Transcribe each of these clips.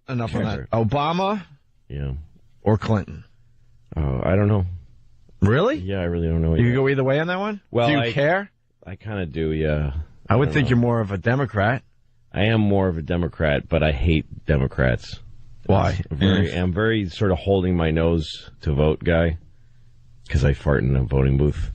enough on that. Obama Yeah. or Clinton? Oh, I don't know. Really? Yeah, I really don't know. You can go either way on that one? Well, do you care? I kind of do, yeah. I would think you're more of a Democrat. I am more of a Democrat, but I hate Democrats. Why? I'm very sort of holding my nose to vote guy because I fart in a voting booth.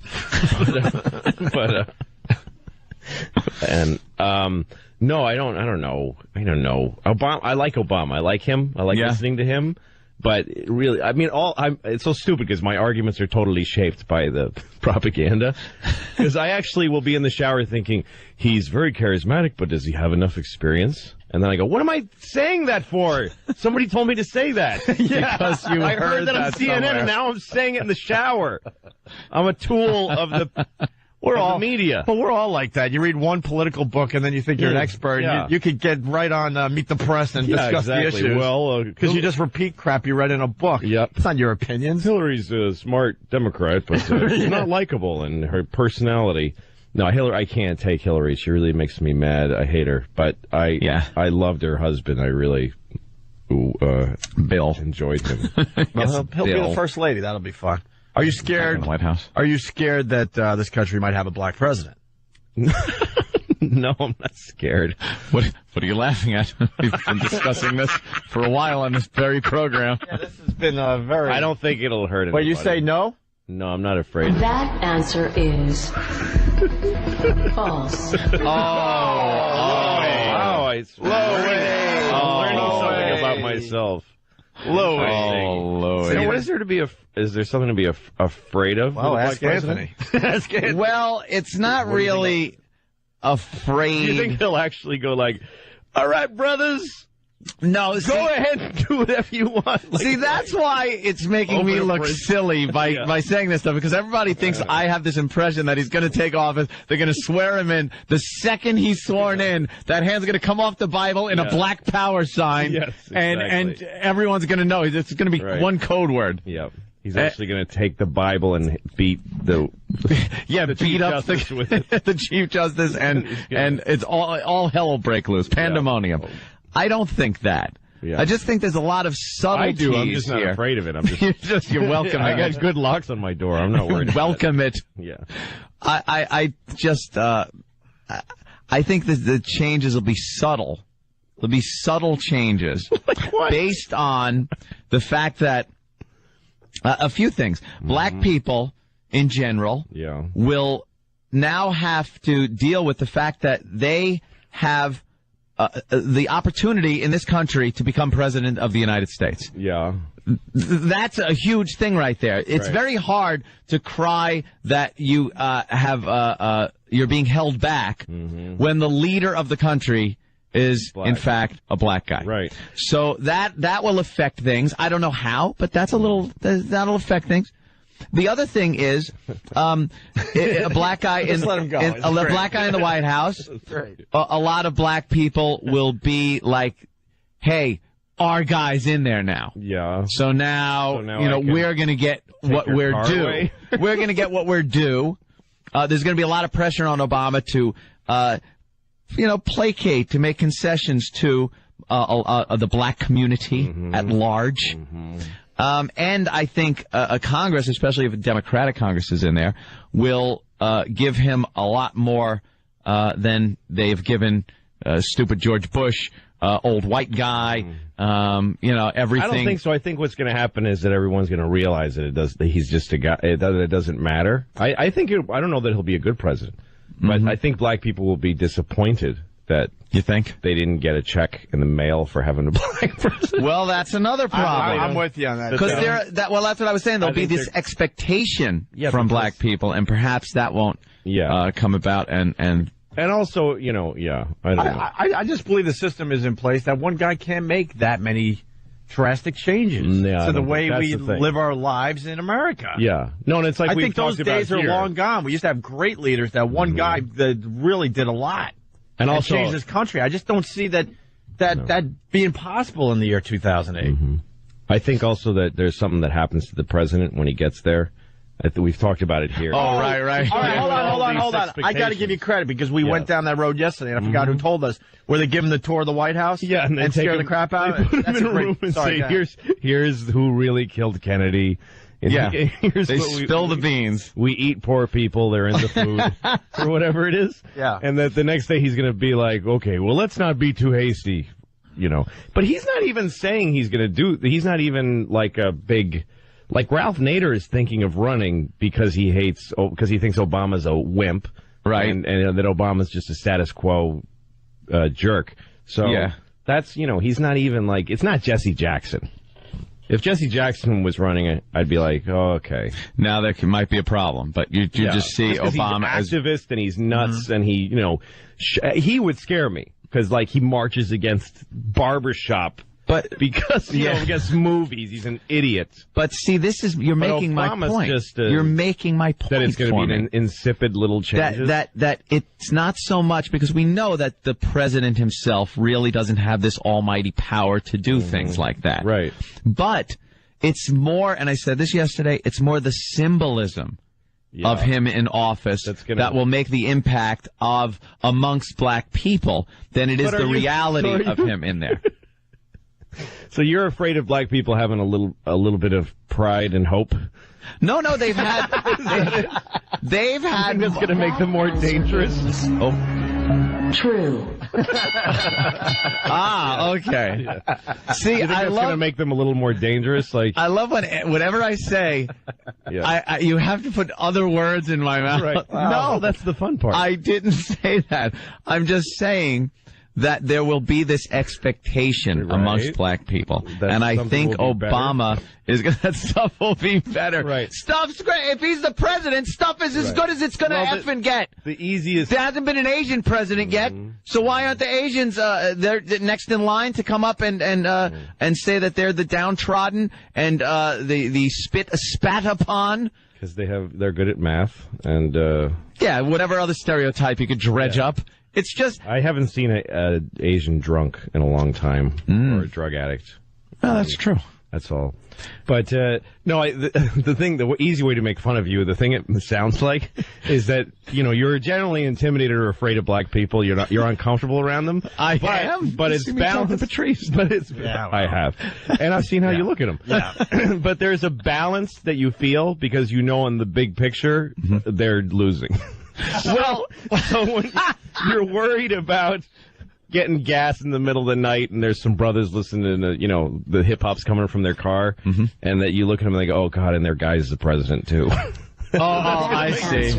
No, I don't know. Obama, I like Obama. I like him. I like listening to him. But really, I mean, it's so stupid because my arguments are totally shaped by the propaganda. Because I actually will be in the shower thinking, he's very charismatic, but does he have enough experience? And then I go, what am I saying that for? Somebody told me to say that. Because I heard that on CNN, somewhere. and now I'm saying it in the shower. I'm a tool of the... We're all media. But we're all like that. You read one political book and then you think you're an expert. Yeah. You could get right on Meet the Press and discuss the issues. Well, because you just repeat crap you read in a book. Yep. It's not your opinions. Hillary's a smart Democrat, but she's not likable in her personality. No, I can't take Hillary. She really makes me mad. I hate her. But I loved her husband. I really Bill enjoyed him. Well, he'll be the first lady. That'll be fun. Are you scared? White House. Are you scared that this country might have a black president? No, I'm not scared. What are you laughing at? We've been discussing this for a while on this very program. Yeah, this has been very... I don't think it'll hurt anybody. Wait, you say no? No, I'm not afraid. That answer is false. I'm learning something about myself. Louis. So what is there to be? Is there something to be afraid of? Well, ask Anthony. Ask Anthony. Well, it's not really afraid. Do you think he'll actually go like, all right, brothers, no, go ahead and do whatever you want? Like, see, that's why it's making me look silly by saying this stuff, because everybody thinks I have this impression that he's going to take office. They're going to swear him in. The second he's sworn in, that hand's going to come off the Bible in a black power sign. Yes, exactly. And everyone's going to know. It's going to be one code word. Yep. He's actually going to take the Bible and beat the beat up the Chief Justice, and it's all hell will break loose, pandemonium. Yeah. I don't think that. Yeah. I just think there's a lot of subtleties. I do. I'm just not afraid of it. I'm just you're welcome. I got good locks on my door. I'm not worried. Welcome it. Yeah. I think that the changes will be subtle. There'll be subtle changes based on the fact that a few things. Black people in general will now have to deal with the fact that they have the opportunity in this country to become president of the United States. Yeah. That's a huge thing right there. It's very hard to cry that you you're being held back when the leader of the country is in fact a black guy. Right. So that will affect things. I don't know how, but that'll affect things. The other thing is, a black guy in the White House. A lot of black people will be like, "Hey, our guy's in there now." Yeah. So now we're going to get what we're due. We're going to get what we're due. There's going to be a lot of pressure on Obama to, placate, to make concessions to the black community at large. And I think a Congress, especially if a Democratic Congress is in there, will give him a lot more than they've given stupid George Bush, old white guy, everything. I don't think so. I think what's going to happen is that everyone's going to realize that he's just a guy, that it doesn't matter. I don't know that he'll be a good president, but I think black people will be disappointed that you think they didn't get a check in the mail for having a black person. Well, that's another problem. I'm with you on that. Because that's what I was saying. There'll be this expectation from black people, and perhaps that won't come about. And also, I don't know. I just believe the system is in place that one guy can't make that many drastic changes to the way we live our lives in America. Yeah. No, and it's like I think those days are long gone. We used to have great leaders. That one guy that really did a lot. And also changed this country. I just don't see that being possible in the year 2008. I think also that there's something that happens to the president when he gets there. We've talked about it here. Oh, right. All right, hold on. hold on. I got to give you credit because we went down that road yesterday, and I forgot who told us, where they give him the tour of the White House and scare the crap out of him. Put him in a room and say, here's who really killed Kennedy. They spill the beans. We eat poor people. They're in the food or whatever it is. Yeah. And that the next day he's going to be like, okay, well, let's not be too hasty, But he's not even saying he's going to he's not even like a big, like Ralph Nader is thinking of running because he thinks Obama's a wimp. Right. And that Obama's just a status quo jerk. So that's, he's not even like, it's not Jesse Jackson. If Jesse Jackson was running it, I'd be like, oh, okay. Now there might be a problem, but you just see Obama as an activist and he's nuts and he, he would scare me because like he marches against barbershop, but because against movies, he's an idiot. But see, you're making my point. You're making my point that it's going to be an insipid little changes. That it's not so much because we know that the president himself really doesn't have this almighty power to do things like that. Right. But it's more, and I said this yesterday, it's more the symbolism of him in office that will make the impact of amongst black people than it is the reality of him in there. So you're afraid of black people having a little bit of pride and hope? No, they've had. they've had. That's going to make them more dangerous. True. Okay. Yeah. See, I love going to make them a little more dangerous. Like I love whenever I say, you have to put other words in my mouth. Right. No, that's the fun part. I didn't say that. I'm just saying that there will be this expectation amongst black people. And I think Obama is going to, that stuff will be better. Right. Stuff's great. If he's the president, stuff is as good as it's going to effing get. The easiest. There hasn't been an Asian president yet. So why aren't the Asians, they're next in line to come up and say that they're the downtrodden and, the spat upon? Because they're good at math and, whatever other stereotype you could dredge up. It's just... I haven't seen an Asian drunk in a long time, or a drug addict. Oh, that's true. That's all. But, the easy way to make fun of you, the thing it sounds like, is that, you're generally intimidated or afraid of black people. You're uncomfortable around them. I am. But it's balanced. Patrice. But it's... Yeah, well. I have. And I've seen how you look at them. Yeah. But there's a balance that you feel because in the big picture, they're losing. Well, so when you're worried about getting gas in the middle of the night and there's some brothers listening to, the hip-hop's coming from their car, and that you look at them and they go, oh, God, and their guy's the president, too. I see.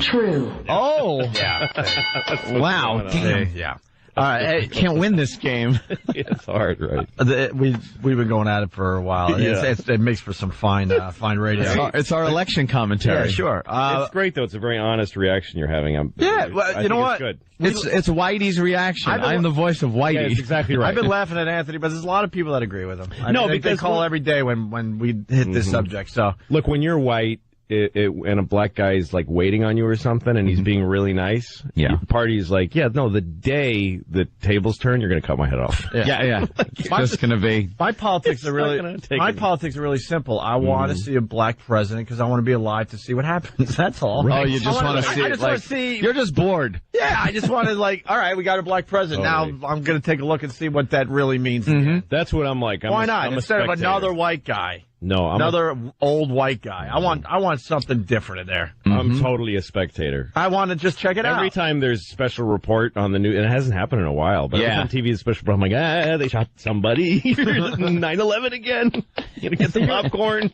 True. Oh. Yeah. Wow. Damn. Yeah. All right, I can't win this game. It's hard, right? We've been going at it for a while. It makes for some fine radio. It's our election commentary. Yeah, sure. It's great though. It's a very honest reaction you're having. You know what? Good. It's Whitey's reaction. I'm the voice of Whitey. Yeah, that's exactly right. I've been laughing at Anthony, but there's a lot of people that agree with him. Because they call every day when we hit this subject. So look, when you're white. And a black guy is like waiting on you or something and he's being really nice. Yeah. The party's like, the day the tables turn, you're going to cut my head off. Yeah. It's just going to be. My politics are really simple. I want to see a black president because I want to be alive to see what happens. That's all. Right. Oh, you just want to see it. Want to see. You're just bored. Yeah, I just want to all right, we got a black president. Now I'm going to take a look and see what that really means. That's what I'm like. Why not? Instead of another white guy. No, another old white guy. I want something different in there. I'm totally a spectator. I want to just check it out. Every time there's a special report on the news, and it hasn't happened in a while, but every time TV is a special report, I'm like, they shot somebody. 9/11 again. You gonna get some popcorn.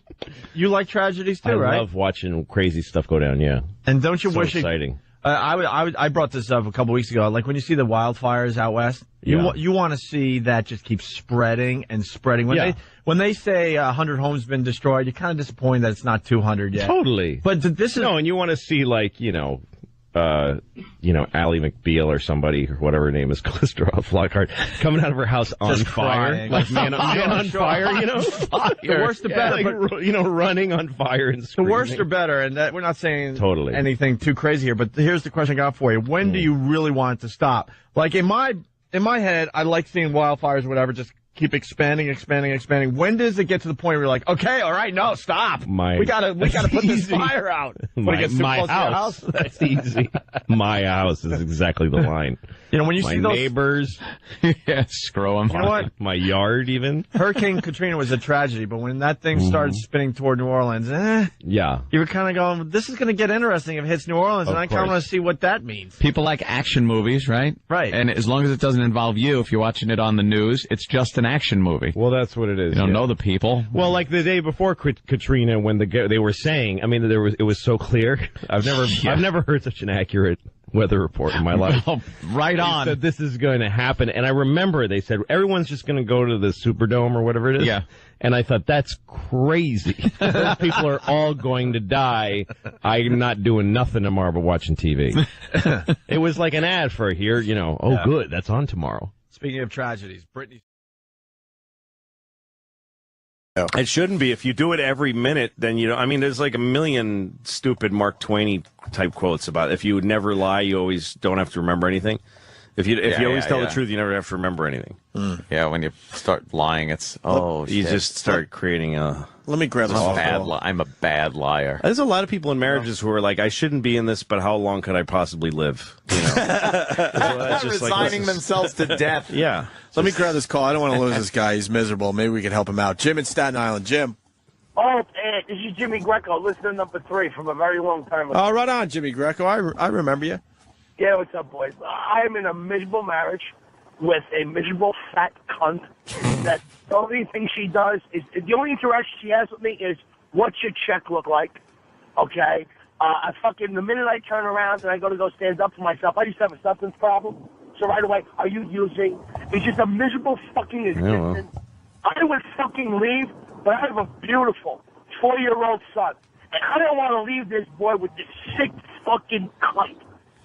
You like tragedies too, right? I love watching crazy stuff go down. Yeah. And don't you wish exciting? I brought this up a couple weeks ago. Like when you see the wildfires out west, you want to see that just keep spreading and spreading. When they say 100 homes been destroyed, you're kind of disappointed that it's not 200 yet. Totally. But this is and you want to see like Ally McBeal or somebody or whatever her name is, Callisto Flockhart, coming out of her house on fire, crying. like man on fire. The worse the better. Running on fire and screaming. The worse or better, and that we're not saying totally anything too crazy here. But here's the question I got for you: when do you really want it to stop? Like in my head, I like seeing wildfires or whatever just keep expanding. When does it get to the point where you're like, okay, all right, no, stop. We gotta put this fire out. When it gets too close to your house. That's easy. My house is exactly the line. You know, when you my see those neighbors, screw them. You know what? My yard, even. Hurricane Katrina was a tragedy, but when that thing started spinning toward New Orleans, yeah, you were kind of going, "This is going to get interesting if it hits New Orleans," and I kind of want to see what that means. People like action movies, right? Right. And as long as it doesn't involve you, if you're watching it on the news, it's just an action movie. Well, that's what it is. You don't know the people. Well, like the day before Katrina, when they were saying, I mean, it was so clear. I've never heard such an accurate weather report in my life. Oh, right on. They said this is going to happen, and I remember they said everyone's just going to go to the Superdome or whatever it is. Yeah. And I thought that's crazy. Those people are all going to die. I'm not doing nothing tomorrow but watching TV. It was like an ad for here. Good, that's on tomorrow. Speaking of tragedies, Britney. It shouldn't be. If you do it every minute, then there's like a million stupid Mark Twain type quotes about if you would never lie, you always don't have to remember anything. If you always tell the truth, you never have to remember anything. Yeah, when you start lying, it's you just start creating a. Let me grab this. I'm a bad liar. There's a lot of people in marriages who are like, I shouldn't be in this, but how long could I possibly live? Resigning themselves to death. Yeah. Let me grab this call. I don't want to lose this guy. He's miserable. Maybe we can help him out. Jim in Staten Island. Jim. Oh, this is Jimmy Greco, listener number 3 from a very long time ago. Oh, right on, Jimmy Greco. I remember you. Yeah, what's up, boys? I'm in a miserable marriage with a miserable fat cunt that the only thing she does is, the only interaction she has with me is, what's your check look like? Okay? The minute I turn around and I go stand up for myself, I used to have a substance problem. So right away, are you using? It's just a miserable fucking existence. I would fucking leave, but I have a beautiful 4-year-old son. And I don't want to leave this boy with this sick fucking cunt.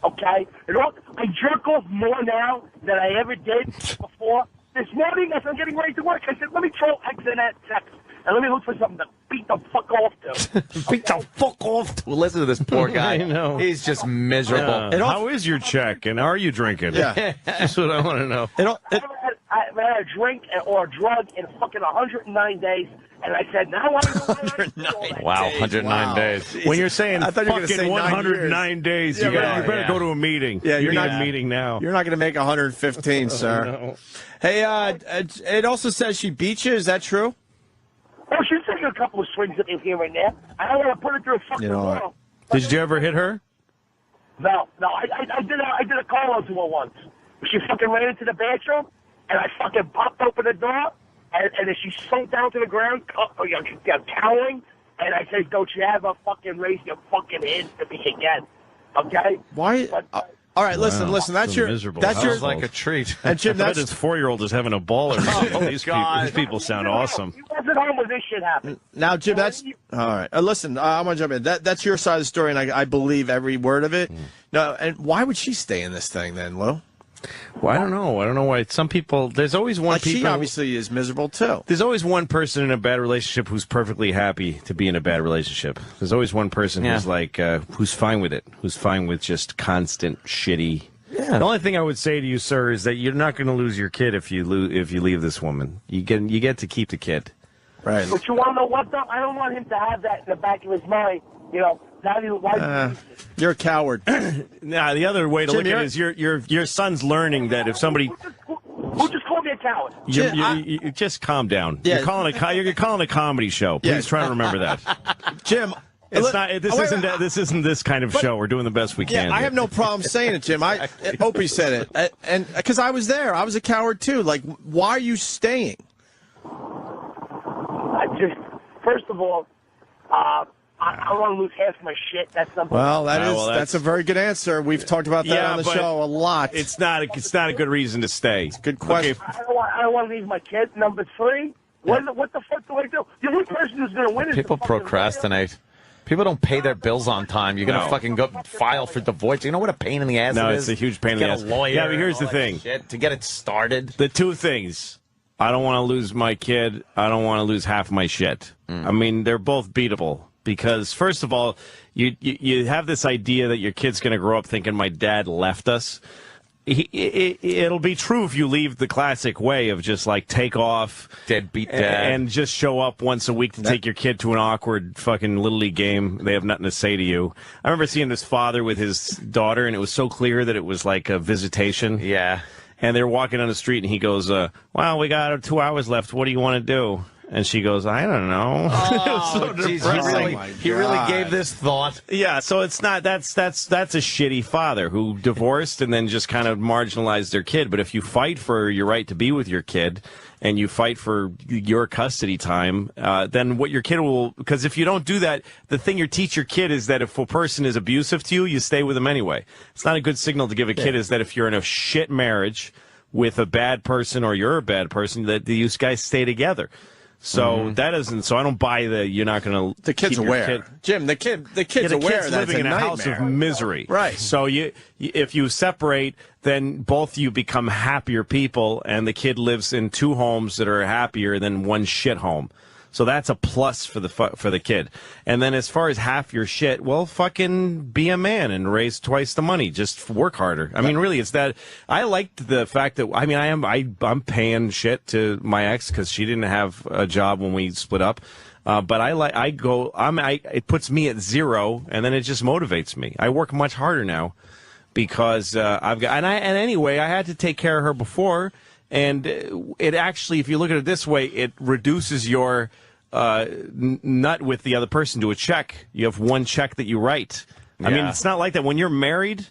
Okay? I jerk off more now than I ever did before. This morning, as I'm getting ready to work, I said, let me throw X in that text. And let me look for something to beat the fuck off to. Beat the fuck off to. Listen to this poor guy. I know. He's just miserable. How is your check, and are you drinking? Yeah. That's what I want to know. I haven't had a drink or a drug in fucking 109 days. And I said, now I know why I Wow, 109 days. When you're saying I thought you were gonna fucking say 109 days, you better go to a meeting. Yeah, you're you're not not- meeting now. You're not going to make 115, sir. No. Hey, it also says she beat you. Is that true? Oh, she's taking a couple of swings at me here and there. I don't want to put it through a fucking wall. Did you ever hit her? No. I did a call to her once. She fucking ran into the bathroom, and I fucking popped open the door, and then she sunk down to the ground, cowering, and I said, don't you ever fucking raise your fucking hands to me again, okay? Why? But, All right, listen. That's your. miserable That's your. household. Like a treat. And Jim, I bet that's this 4-year-old is having a ball or something. These people sound awesome. You wasn't home when this shit happened. now, Jim. That's all right. Listen, I want to jump in. That's your side of the story, and I believe every word of it. No, and why would she stay in this thing then, Lou? Well, I don't know why. Some people. There's always one Like she obviously is miserable too. There's always one person in a bad relationship who's perfectly happy to be in a bad relationship. There's always one person who's like, who's fine with it, who's fine with just constant shitty. Yeah. The only thing I would say to you, sir, is that you're not going to lose your kid if you leave this woman. You get to keep the kid. Right. But you want to know what, though? I don't want him to have that in the back of his mind. You're a coward. Nah, the other way to Jim, look at it is your son's learning that if somebody. Who just called me a coward? You just calm down. Yeah. You're calling a comedy show. Please try to remember that. Jim. It's not. This isn't this kind of show. We're doing the best we can. Yeah, I have no problem saying it, Jim. Opie said it, and because I was there, I was a coward too. Like, why are you staying? First of all, I want to lose half my shit. That's something. Well, that's a very good answer. We've talked about that on the show a lot. It's not a good reason to stay. It's a good question. I don't want to leave my kid. Number 3. What the fuck do I do? The only person who's going to win is People procrastinate. People don't pay their bills on time. You're going to fucking go file for divorce. You know what a pain in the ass it is? No, it's a huge pain in the ass. Get a lawyer. Yeah, but here's the thing. To get it started. The two things. I don't want to lose my kid. I don't want to lose half my shit. I mean, they're both beatable. Because, first of all, you have this idea that your kid's going to grow up thinking my dad left us. it'll be true if you leave the classic way of just like take off, deadbeat dad, and just show up once a week to take your kid to an awkward fucking Little League game. They have nothing to say to you. I remember seeing this father with his daughter, and it was so clear that it was like a visitation. Yeah. And they're walking down the street, and he goes, well, we got 2 hours left. What do you want to do? And she goes, I don't know. Oh, geez, he really gave this thought. Yeah, so it's not, that's a shitty father who divorced and then just kind of marginalized their kid. But if you fight for your right to be with your kid and you fight for your custody time, then what your kid will, because if you don't do that, the thing you teach your kid is that if a person is abusive to you, you stay with them anyway. It's not a good signal to give a kid is that if you're in a shit marriage with a bad person or you're a bad person, that these guys stay together. So that isn't. So I don't buy the. You're not going to. The kid's aware, Jim. The kid's aware that living in a house of misery, right? So if you separate, then both you become happier people, and the kid lives in 2 homes that are happier than one shit home. So that's a plus for the kid. And then as far as half your shit, well, fucking be a man and raise twice the money. Just work harder. I mean, really, it's that. I liked the fact that, I mean, I'm paying shit to my ex because she didn't have a job when we split up. But it puts me at 0, and then it just motivates me. I work much harder now because anyway, I had to take care of her before. And it actually, if you look at it this way, it reduces your nut with the other person to a check. You have one check that you write. Yeah. I mean, it's not like that. When you're married,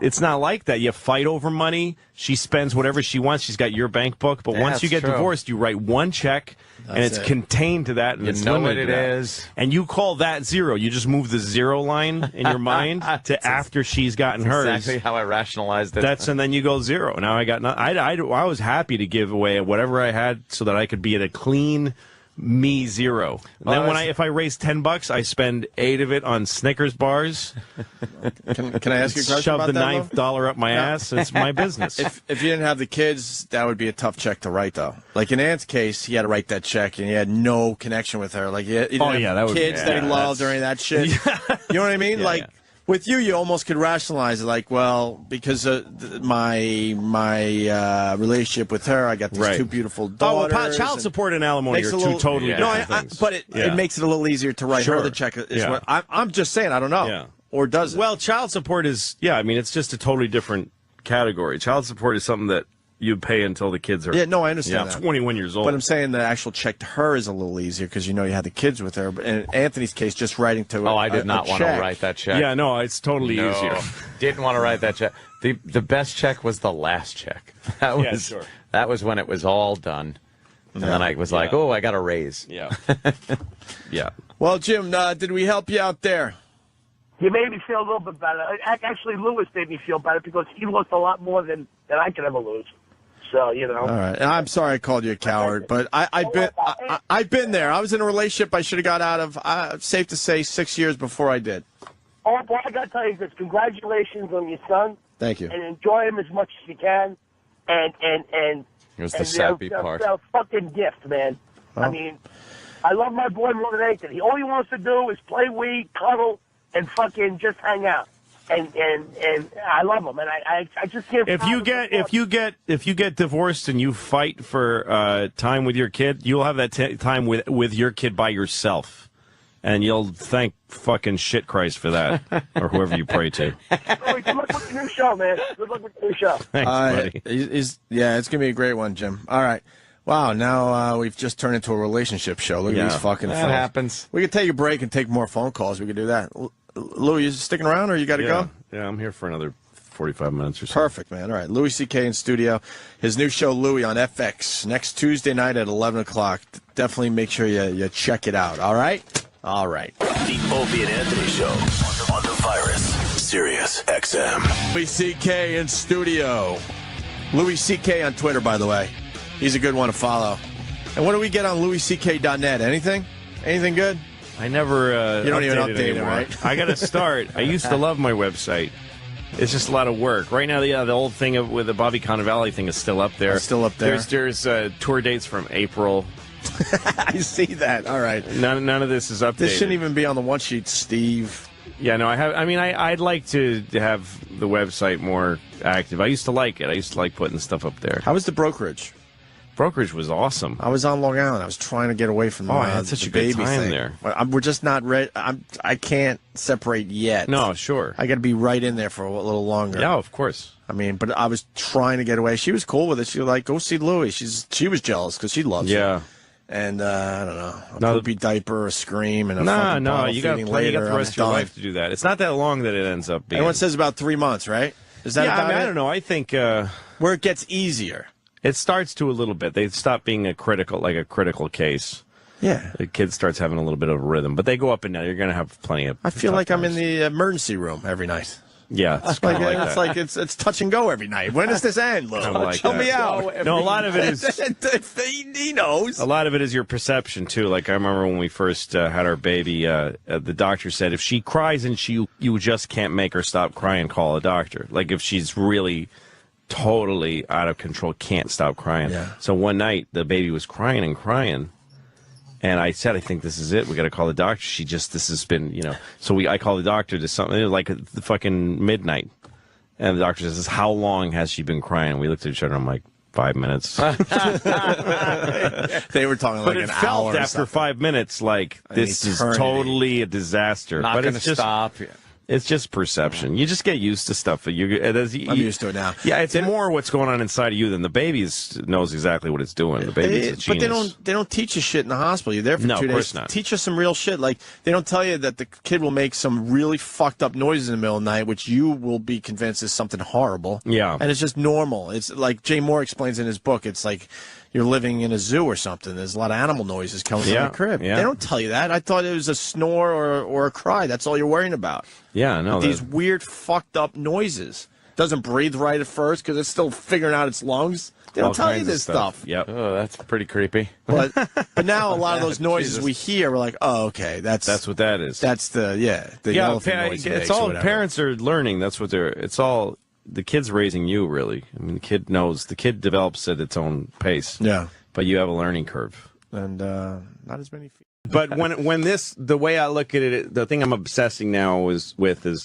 it's not like that. You fight over money. She spends whatever she wants. She's got your bank book. But once you get divorced, you write one check, and it's contained to that. And you know what it is. And you call that 0. You just move the 0 line in your mind to after she's gotten hers. Exactly how I rationalized it. And then you go 0. Now I got I was happy to give away whatever I had so that I could be at a clean me 0. And then if I raise $10, I spend 8 of it on Snickers bars. Can I ask you a question Shove about the that, $9th dollar up my ass. It's my business. If you didn't have the kids, that would be a tough check to write, though. Like in Ant's case, he had to write that check, and he had no connection with her. Like he didn't have kids that he loved or any of that shit. You know what I mean? With you almost could rationalize it, like, well, because of my relationship with her, I got these 2 beautiful daughters. Oh, well, child support and alimony are 2 totally different things. But it makes it a little easier to write her the check. What I'm just saying, I don't know. Yeah. Or does it? Well, child support is, I mean, it's just a totally different category. Child support is something that you pay until the kids are I understand that. 21 years old. But I'm saying the actual check to her is a little easier because you had the kids with her. But in Anthony's case, just writing to I did not want to write that check. Yeah, no, it's totally easier. Didn't want to write that check. The best check was the last check. That was when it was all done. And then I was like, I got a raise. Yeah. Yeah. Well, Jim, did we help you out there? You made me feel a little bit better. Actually, Louis made me feel better because he lost a lot more than I could ever lose. So, All right. And I'm sorry I called you a coward, but I've been there. I was in a relationship I should have got out of, safe to say, 6 years before I did. Oh, boy, I got to tell you this. Congratulations on your son. Thank you. And enjoy him as much as you can. And it was the sappy part. A fucking gift, man. Oh. I mean, I love my boy more than anything. All he wants to do is play weed, cuddle, and fucking just hang out. And I love him, and I just can't. If you get divorced and you fight for time with your kid, you'll have that time with your kid by yourself, and you'll thank fucking shit Christ for that, or whoever you pray to. Good luck with your new show, man. Good luck with your new show. Thanks, buddy. It's gonna be a great one, Jim. All right. Wow, now we've just turned into a relationship show. Look at these fucking That happens. We could take a break and take more phone calls. We could do that. Louis, you sticking around or you got to go? Yeah, I'm here for another 45 minutes or so. Perfect, man. All right. Louis C.K. in studio. His new show, Louis, on FX, next Tuesday night at 11 o'clock. Definitely make sure you check it out. All right? All right. The Opie and Anthony Show on the Virus, Sirius XM. Louis C.K. in studio. Louis C.K. on Twitter, by the way. He's a good one to follow. And what do we get on louisck.net? Anything? Anything good? I never. You don't even update anymore. it, right? I got to start. I used to love my website. It's just a lot of work. Right now, the old thing with the Bobby Cannavale thing is still up there. It's still up there. There's tour dates from April. I see that. All right. None of this is updated. This shouldn't even be on the one sheet, Steve. Yeah, no, I have. I mean, I'd like to have the website more active. I used to like it. I used to like putting stuff up there. How was the brokerage? Brokerage was awesome. I was on Long Island. I was trying to get away from I had such the a good baby time thing. there. We're just not ready. I can't separate yet. No, sure. I got to be right in there for a little longer. Yeah, of course. I mean, but I was trying to get away. She was cool with it. She was like, "Go see Louis." She was jealous because she loves him. And I don't know, a poopy diaper, a scream, and a fucking bottle you got feeding plenty. You later. got the rest of your life to do that. It's not that long that it ends up being. Everyone says about 3 months, right? Is that about it? I don't know. I think where it gets easier. It starts to a little bit. They stop being a critical case. Yeah. The kid starts having a little bit of a rhythm, but they go up and down. You're going to have plenty of. I feel like I'm in the emergency room every night. Yeah, it's kind of like that. It's like it's touch and go every night. When does this end, Lou? Help me out. No, a lot of it is. He knows. A lot of it is your perception too. Like I remember when we first had our baby, the doctor said if she cries and you just can't make her stop crying, call a doctor. Like if she's really totally out of control, can't stop crying. Yeah. So one night the baby was crying and crying. And I said, I think this is it. We got to call the doctor. This has been, So I call the doctor to something like the fucking midnight. And the doctor says, how long has she been crying? We looked at each other. I'm like, 5 minutes. They were talking like an hour. But it felt after 5 minutes like this is totally a disaster. Not going to stop. It's just perception. You just get used to stuff. I'm used to it now. Yeah, it's more what's going on inside of you than the baby knows exactly what it's doing. The baby's a genius. But they don't teach you shit in the hospital. You're there for 2 days. No, of course not. Teach us some real shit. Like they don't tell you that the kid will make some really fucked up noises in the middle of the night, which you will be convinced is something horrible. Yeah, and it's just normal. It's like Jay Moore explains in his book. It's like you're living in a zoo or something. There's a lot of animal noises coming from the crib. Yeah. They don't tell you that. I thought it was a snore or a cry. That's all you're worrying about. Yeah, no. These weird, fucked up noises. Doesn't breathe right at first because it's still figuring out its lungs. They don't tell you this stuff. Yep. Oh, that's pretty creepy. But now a lot of those noises we hear, we're like, oh, okay, that's what that is. That's the elephant noise. It's all parents are learning. That's what it's all. The kid's raising you, really. I mean, the kid knows. The kid develops at its own pace. Yeah. But you have a learning curve. And not as many. But the way I look at it, the thing I'm obsessing now is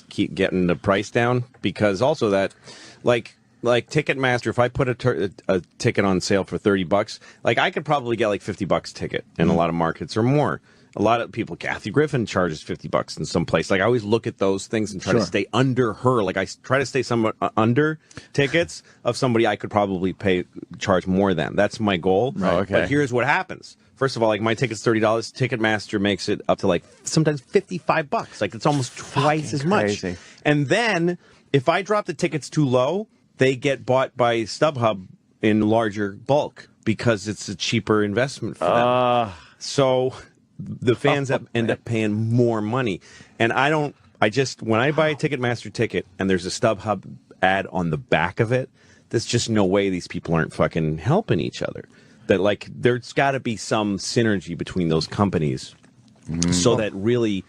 keep getting the price down, because also that, like Ticketmaster, if I put a ticket on sale for $30, like I could probably get like $50 a ticket in a lot of markets or more. A lot of people, Kathy Griffin charges $50 in some place. Like I always look at those things and try to stay under her. Like I try to stay somewhat under tickets of somebody I could probably charge more than. That's my goal. Right. Okay. But here's what happens. First of all, like my ticket's $30. Ticketmaster makes it up to like sometimes $55. Like it's almost twice as much. Crazy. And then if I drop the tickets too low, they get bought by StubHub in larger bulk because it's a cheaper investment for them. So the fans end up paying more money. And when I buy a Ticketmaster ticket and there's a StubHub ad on the back of it, there's just no way these people aren't fucking helping each other. That like there's got to be some synergy between those companies so that really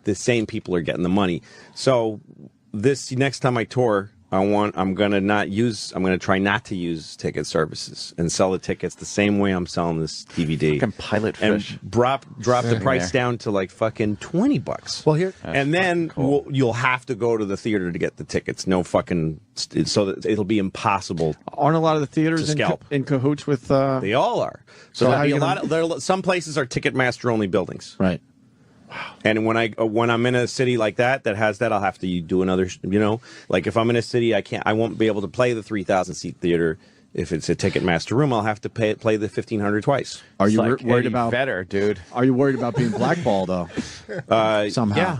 the same people are getting the money. So this next time I tour, I'm gonna try not to use ticket services and sell the tickets the same way I'm selling this DVD. Fucking pilot fish. And drop the price down to like fucking $20. Well, here, and then you'll have to go to the theater to get the tickets. No fucking, so that it'll be impossible. Aren't a lot of the theaters in cahoots with? They all are. So some places are Ticketmaster only buildings. Right. Wow. And when I'm in a city like that has that, I'll have to do another, like if I'm in a city, I won't be able to play the 3,000 seat theater. If it's a Ticketmaster room, I'll have to play the 1,500 twice. Are you worried about better, dude? Are you worried about being blackballed though? Somehow. Yeah.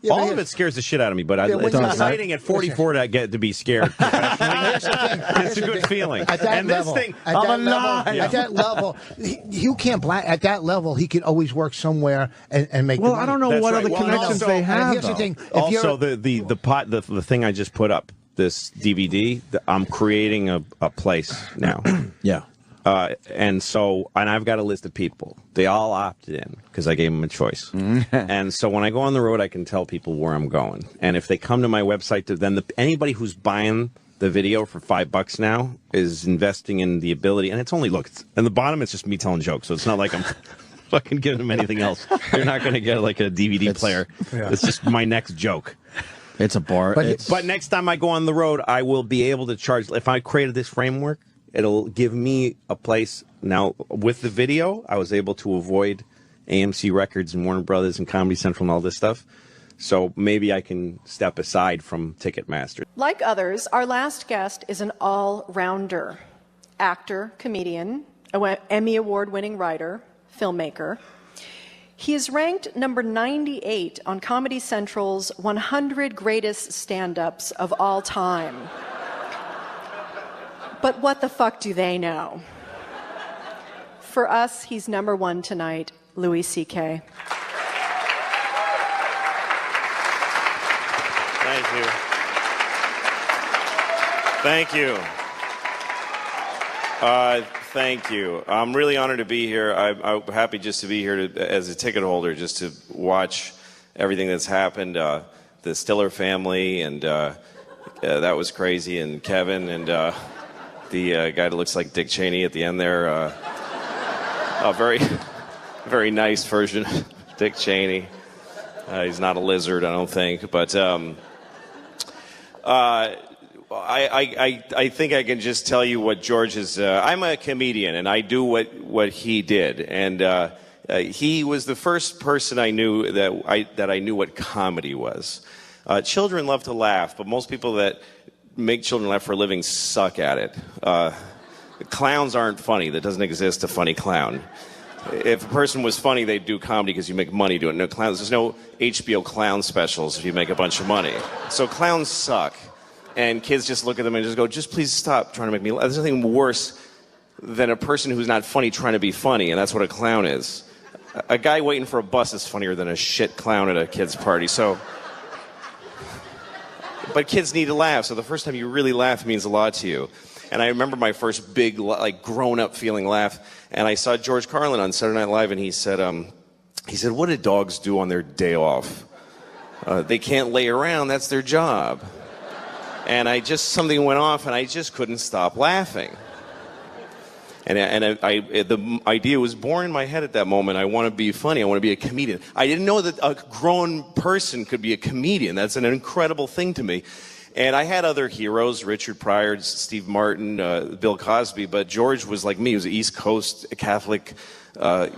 All of it scares the shit out of me, but it's exciting at 44 to get to be scared. It's a good feeling. At that level, at that level, you can't at that level. He can always work somewhere and make. Well, I don't know what other connections they have. Here's the thing. Also, the thing I just put up, this DVD, I'm creating a place now. Yeah. And I've got a list of people. They all opted in because I gave them a choice. And so when I go on the road, I can tell people where I'm going. And if they come to my website, then anybody who's buying the video for $5 now is investing in the ability. And it's only and the bottom it's just me telling jokes. So it's not like I'm fucking give them anything else. They're not going to get like a DVD player. Yeah. It's just my next joke. It's a bar. But next time I go on the road, I will be able to charge. If I created this framework, it'll give me a place. Now, with the video, I was able to avoid AMC Records and Warner Brothers and Comedy Central and all this stuff. So maybe I can step aside from Ticketmaster. Like others, our last guest is an all-rounder. Actor, comedian, Emmy Award-winning writer, filmmaker. He is ranked number 98 on Comedy Central's 100 Greatest Stand-Ups of All Time. But what the fuck do they know? For us, he's number one tonight, Louis C.K. Thank you. Thank you. Thank you. I'm really honored to be here. I'm happy just to be here as a ticket holder, just to watch everything that's happened. The Stiller family, and that was crazy, and Kevin, and the guy that looks like Dick Cheney at the end there. A very, very nice version of Dick Cheney. He's not a lizard, I don't think, but I think I can just tell you what George is. I'm a comedian, and I do what he did, and he was the first person I knew that I knew what comedy was. Children love to laugh, but most people that make children laugh for a living suck at it. Clowns aren't funny. There doesn't exist a funny clown. If a person was funny, they'd do comedy because you make money doing it. No clowns. There's no HBO clown specials if you make a bunch of money. So clowns suck. And kids just look at them and just go, just please stop trying to make me laugh. There's nothing worse than a person who's not funny trying to be funny, and that's what a clown is. A guy waiting for a bus is funnier than a shit clown at a kid's party. But kids need to laugh, so the first time you really laugh means a lot to you. And I remember my first big, like, grown-up feeling laugh, and I saw George Carlin on Saturday Night Live, and he said, what do dogs do on their day off? They can't lay around, that's their job. And something went off, and I just couldn't stop laughing. And the idea was born in my head at that moment. I want to be funny. I want to be a comedian. I didn't know that a grown person could be a comedian. That's an incredible thing to me. And I had other heroes, Richard Pryor, Steve Martin, Bill Cosby, but George was like me. He was an East Coast Catholic. I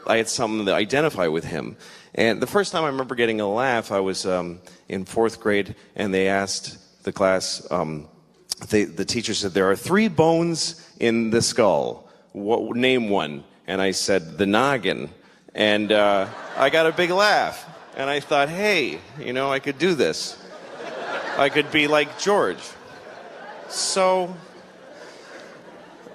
had something to identify with him. And the first time I remember getting a laugh, I was in fourth grade, and they asked the class, the teacher said, there are 3 bones in the skull. Name one. And I said, the noggin. And I got a big laugh. And I thought, hey, I could do this. I could be like George. So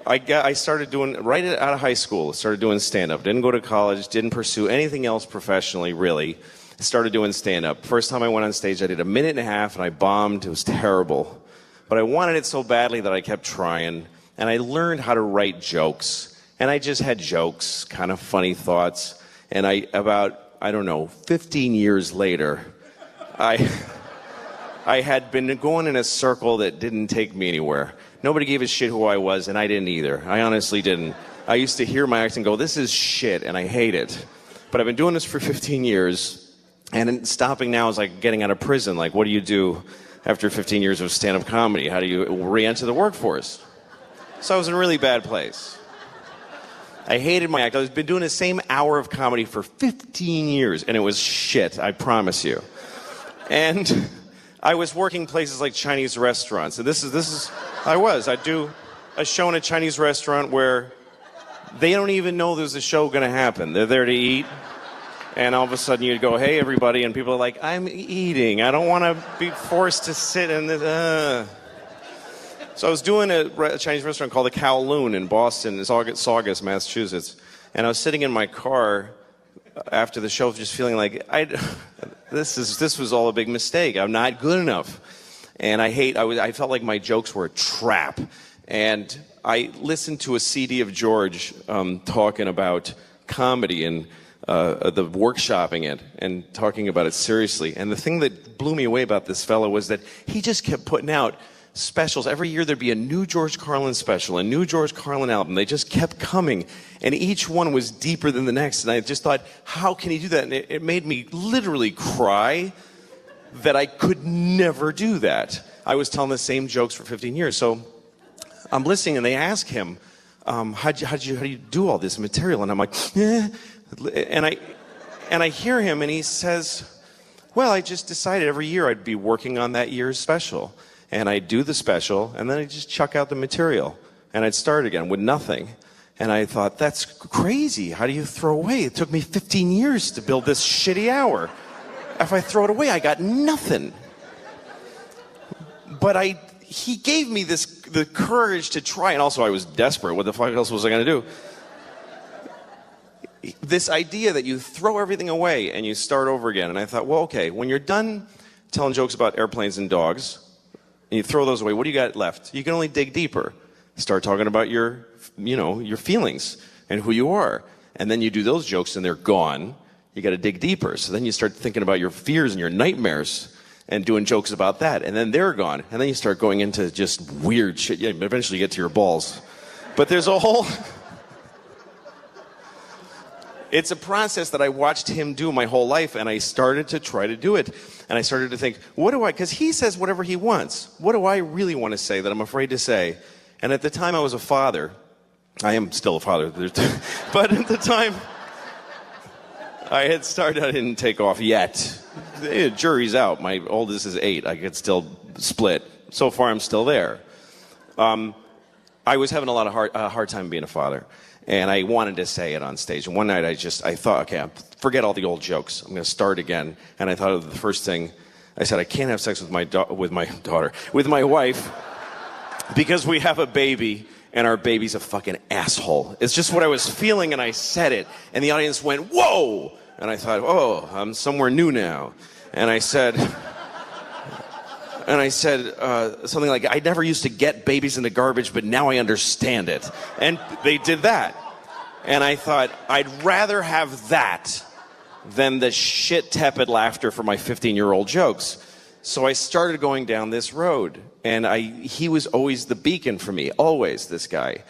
I started doing, right out of high school, started doing stand-up. Didn't go to college, didn't pursue anything else professionally, really. Started doing stand-up. First time I went on stage, I did a minute and a half, and I bombed. It was terrible. But I wanted it so badly that I kept trying, and I learned how to write jokes. And I just had jokes, kind of funny thoughts. And about 15 years later, I had been going in a circle that didn't take me anywhere. Nobody gave a shit who I was, and I didn't either. I honestly didn't. I used to hear my act and go, this is shit, and I hate it. But I've been doing this for 15 years, and stopping now is like getting out of prison. Like, what do you do after 15 years of stand-up comedy? How do you re-enter the workforce? So I was in a really bad place. I hated my act. I've been doing the same hour of comedy for 15 years, and it was shit, I promise you. And I was working places like Chinese restaurants. And I'd do a show in a Chinese restaurant where they don't even know there's a show going to happen. They're there to eat. And all of a sudden you'd go, hey, everybody. And people are like, I'm eating. I don't want to be forced to sit in this. So I was doing a Chinese restaurant called the Kowloon in Boston, Saugus, Massachusetts. And I was sitting in my car after the show just feeling like, this was all a big mistake. I'm not good enough. And I felt like my jokes were a trap. And I listened to a CD of George talking about comedy and the workshopping it and talking about it seriously. And the thing that blew me away about this fellow was that he just kept putting out specials. Every year there'd be a new George Carlin special, a new George Carlin album. They just kept coming, and each one was deeper than the next. And I just thought, how can he do that? And it made me literally cry that I could never do that. I was telling the same jokes for 15 years. So I'm listening, and they ask him, how do you do all this material? And I'm like, and I hear him, and he says, well, I just decided every year I'd be working on that year's special. And I'd do the special, and then I'd just chuck out the material. And I'd start again with nothing. And I thought, that's crazy. How do you throw away? It took me 15 years to build this shitty hour. If I throw it away, I got nothing. But he gave me the courage to try, and also I was desperate. What the fuck else was I going to do? This idea that you throw everything away and you start over again. And I thought, well, okay, when you're done telling jokes about airplanes and dogs, and you throw those away, what do you got left? You can only dig deeper. Start talking about your feelings and who you are. And then you do those jokes and they're gone. You got to dig deeper. So then you start thinking about your fears and your nightmares and doing jokes about that. And then they're gone. And then you start going into just weird shit. Yeah, eventually you get to your balls. But there's a whole... It's a process that I watched him do my whole life, and I started to try to do it. And I started to think, because he says whatever he wants. What do I really want to say that I'm afraid to say? And at the time I was a father. I am still a father. But at the time I had started, I didn't take off yet. The jury's out. My oldest is 8. I could still split. So far I'm still there. I was having a lot of hard time being a father. And I wanted to say it on stage. And one night I thought, okay, forget all the old jokes. I'm going to start again. And I thought of the first thing. I said, I can't have sex with my wife, because we have a baby, and our baby's a fucking asshole. It's just what I was feeling, and I said it. And the audience went, whoa! And I thought, oh, I'm somewhere new now. And I said something like, I never used to get babies in the garbage, but now I understand it. And they did that. And I thought, I'd rather have that than the shit tepid laughter for my 15-year-old jokes. So I started going down this road. And he was always the beacon for me, always, this guy.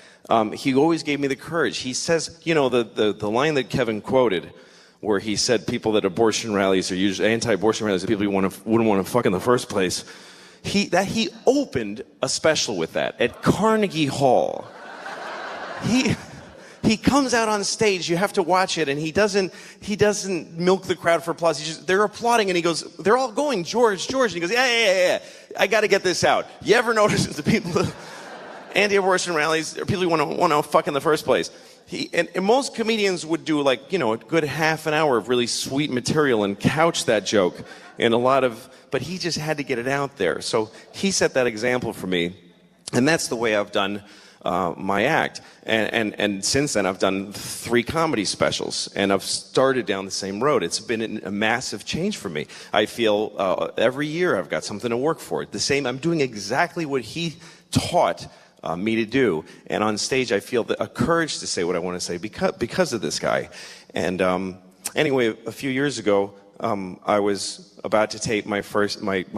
He always gave me the courage. He says, the line that Kevin quoted, where he said people that abortion rallies are usually anti-abortion rallies, people you wouldn't want to fuck in the first place. He opened a special with that at Carnegie Hall. He comes out on stage, you have to watch it, and he doesn't milk the crowd for applause. They're applauding, and he goes, they're all going, George, and he goes, yeah, I got to get this out. You ever notice the people, anti-abortion rallies, are people who want to fuck in the first place? And most comedians would do a good half an hour of really sweet material and couch that joke in but he just had to get it out there. So he set that example for me, and that's the way I've done my act. And since then, I've done 3 comedy specials, and I've started down the same road. It's been a massive change for me. I feel every year I've got something to work for. I'm doing exactly what he taught me to do, and on stage I feel a courage to say what I want to say because of this guy. And anyway, a few years ago, I was about to tape my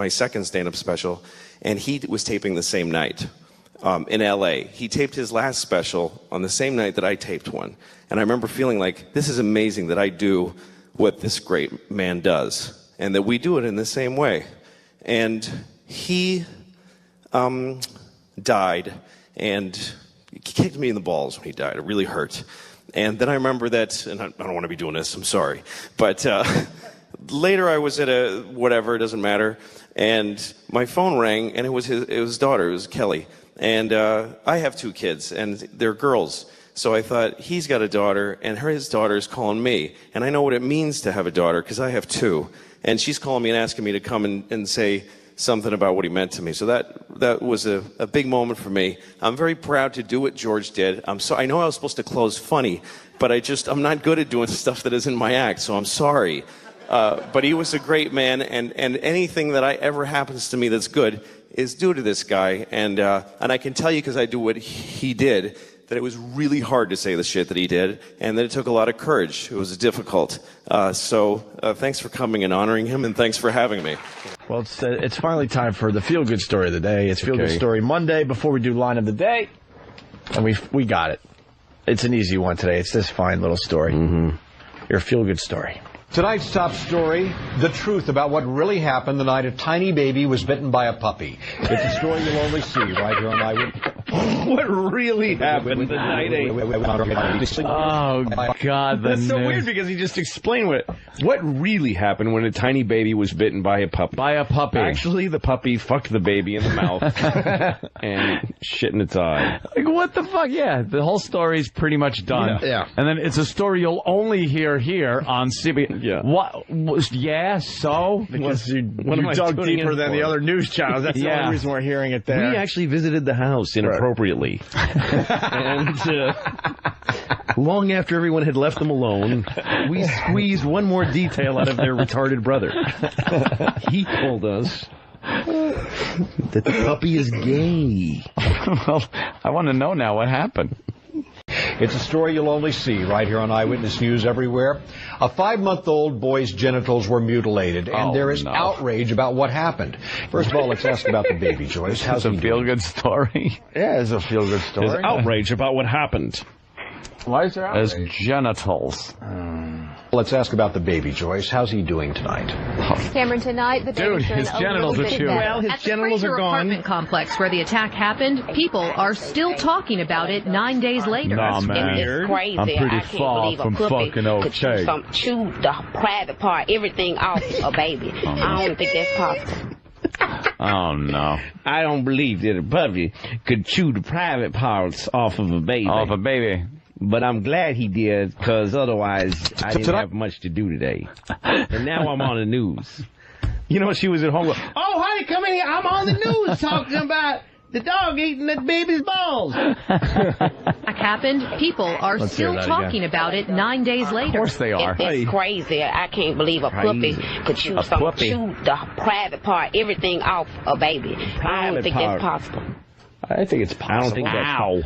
second stand-up special, and he was taping the same night in L.A. He taped his last special on the same night that I taped one, and I remember feeling like, this is amazing that I do what this great man does, and that we do it in the same way. And he died, and he kicked me in the balls when he died. It really hurt. And then I remember that, and I don't want to be doing this, I'm sorry, but later I was at whatever, it doesn't matter, and my phone rang, and it was his daughter, it was Kelly. And I have 2 kids, and they're girls. So I thought, he's got a daughter, and his daughter's calling me. And I know what it means to have a daughter, because I have 2. And she's calling me and asking me to come and say something about what he meant to me. So that was a big moment for me. I'm very proud to do what George did. I know I was supposed to close funny, but I'm not good at doing stuff that isn't my act, so I'm sorry. But he was a great man, and anything that ever happens to me that's good is due to this guy. And I can tell you, because I do what he did, that it was really hard to say the shit that he did, and that it took a lot of courage. It was difficult. So thanks for coming and honoring him, and thanks for having me. Well, it's finally time for the feel-good story of the day. It's Feel-Good Story Monday before we do Line of the Day, and we got it. It's an easy one today. It's this fine little story. Your feel-good story. Tonight's top story, the truth about what really happened the night a tiny baby was bitten by a puppy. It's a story you'll only see right here on Eyewitness. What really happened the night Oh, God. That's so weird because he just explained what really happened when a tiny baby was bitten by a puppy. By a puppy. Actually, the puppy fucked the baby in the mouth and shit in its eye. Like, what the fuck? Yeah, the whole story's pretty much done. Yeah. And then it's a story you'll only hear here on CBS. Yeah. What? Yeah, so? Because you dug deeper than the other news channels. That's the only reason we're hearing it there. We actually visited the house inappropriately. And long after everyone had left them alone, we squeezed one more detail out of their retarded brother. He told us that the puppy is gay. Well, I want to know now what happened. It's a story you'll only see right here on Eyewitness News everywhere. A 5-month-old boy's genitals were mutilated, and there is outrage about what happened. First of all, let's ask about the baby, Joyce. How's a feel-good story? Yeah, it's a feel-good story. There's outrage about what happened. Why is there outrage? As genitals. Let's ask about the baby, Joyce. How's he doing tonight? Cameron, tonight the baby's his genitals are chewed. Well, his genitals are gone. Apartment complex where the attack happened, people are still talking about it 9 days later. Nah, man. It's crazy. I'm pretty I can't far believe from a puppy fucking could okay. chew the private part, everything off a baby. I don't think that's possible. Oh, no. I don't believe that a puppy could chew the private parts off of a baby. Off a baby. But I'm glad he did, because otherwise I didn't have much to do today. And now I'm on the news. You know, she was at home going, oh, honey, come in here. I'm on the news talking about the dog eating that baby's balls. Attack happened, people are still talking about it 9 days later. Of course they are. It's crazy. I can't believe a puppy could chew the private part, everything off a baby. I don't think that's possible. I think it's possible.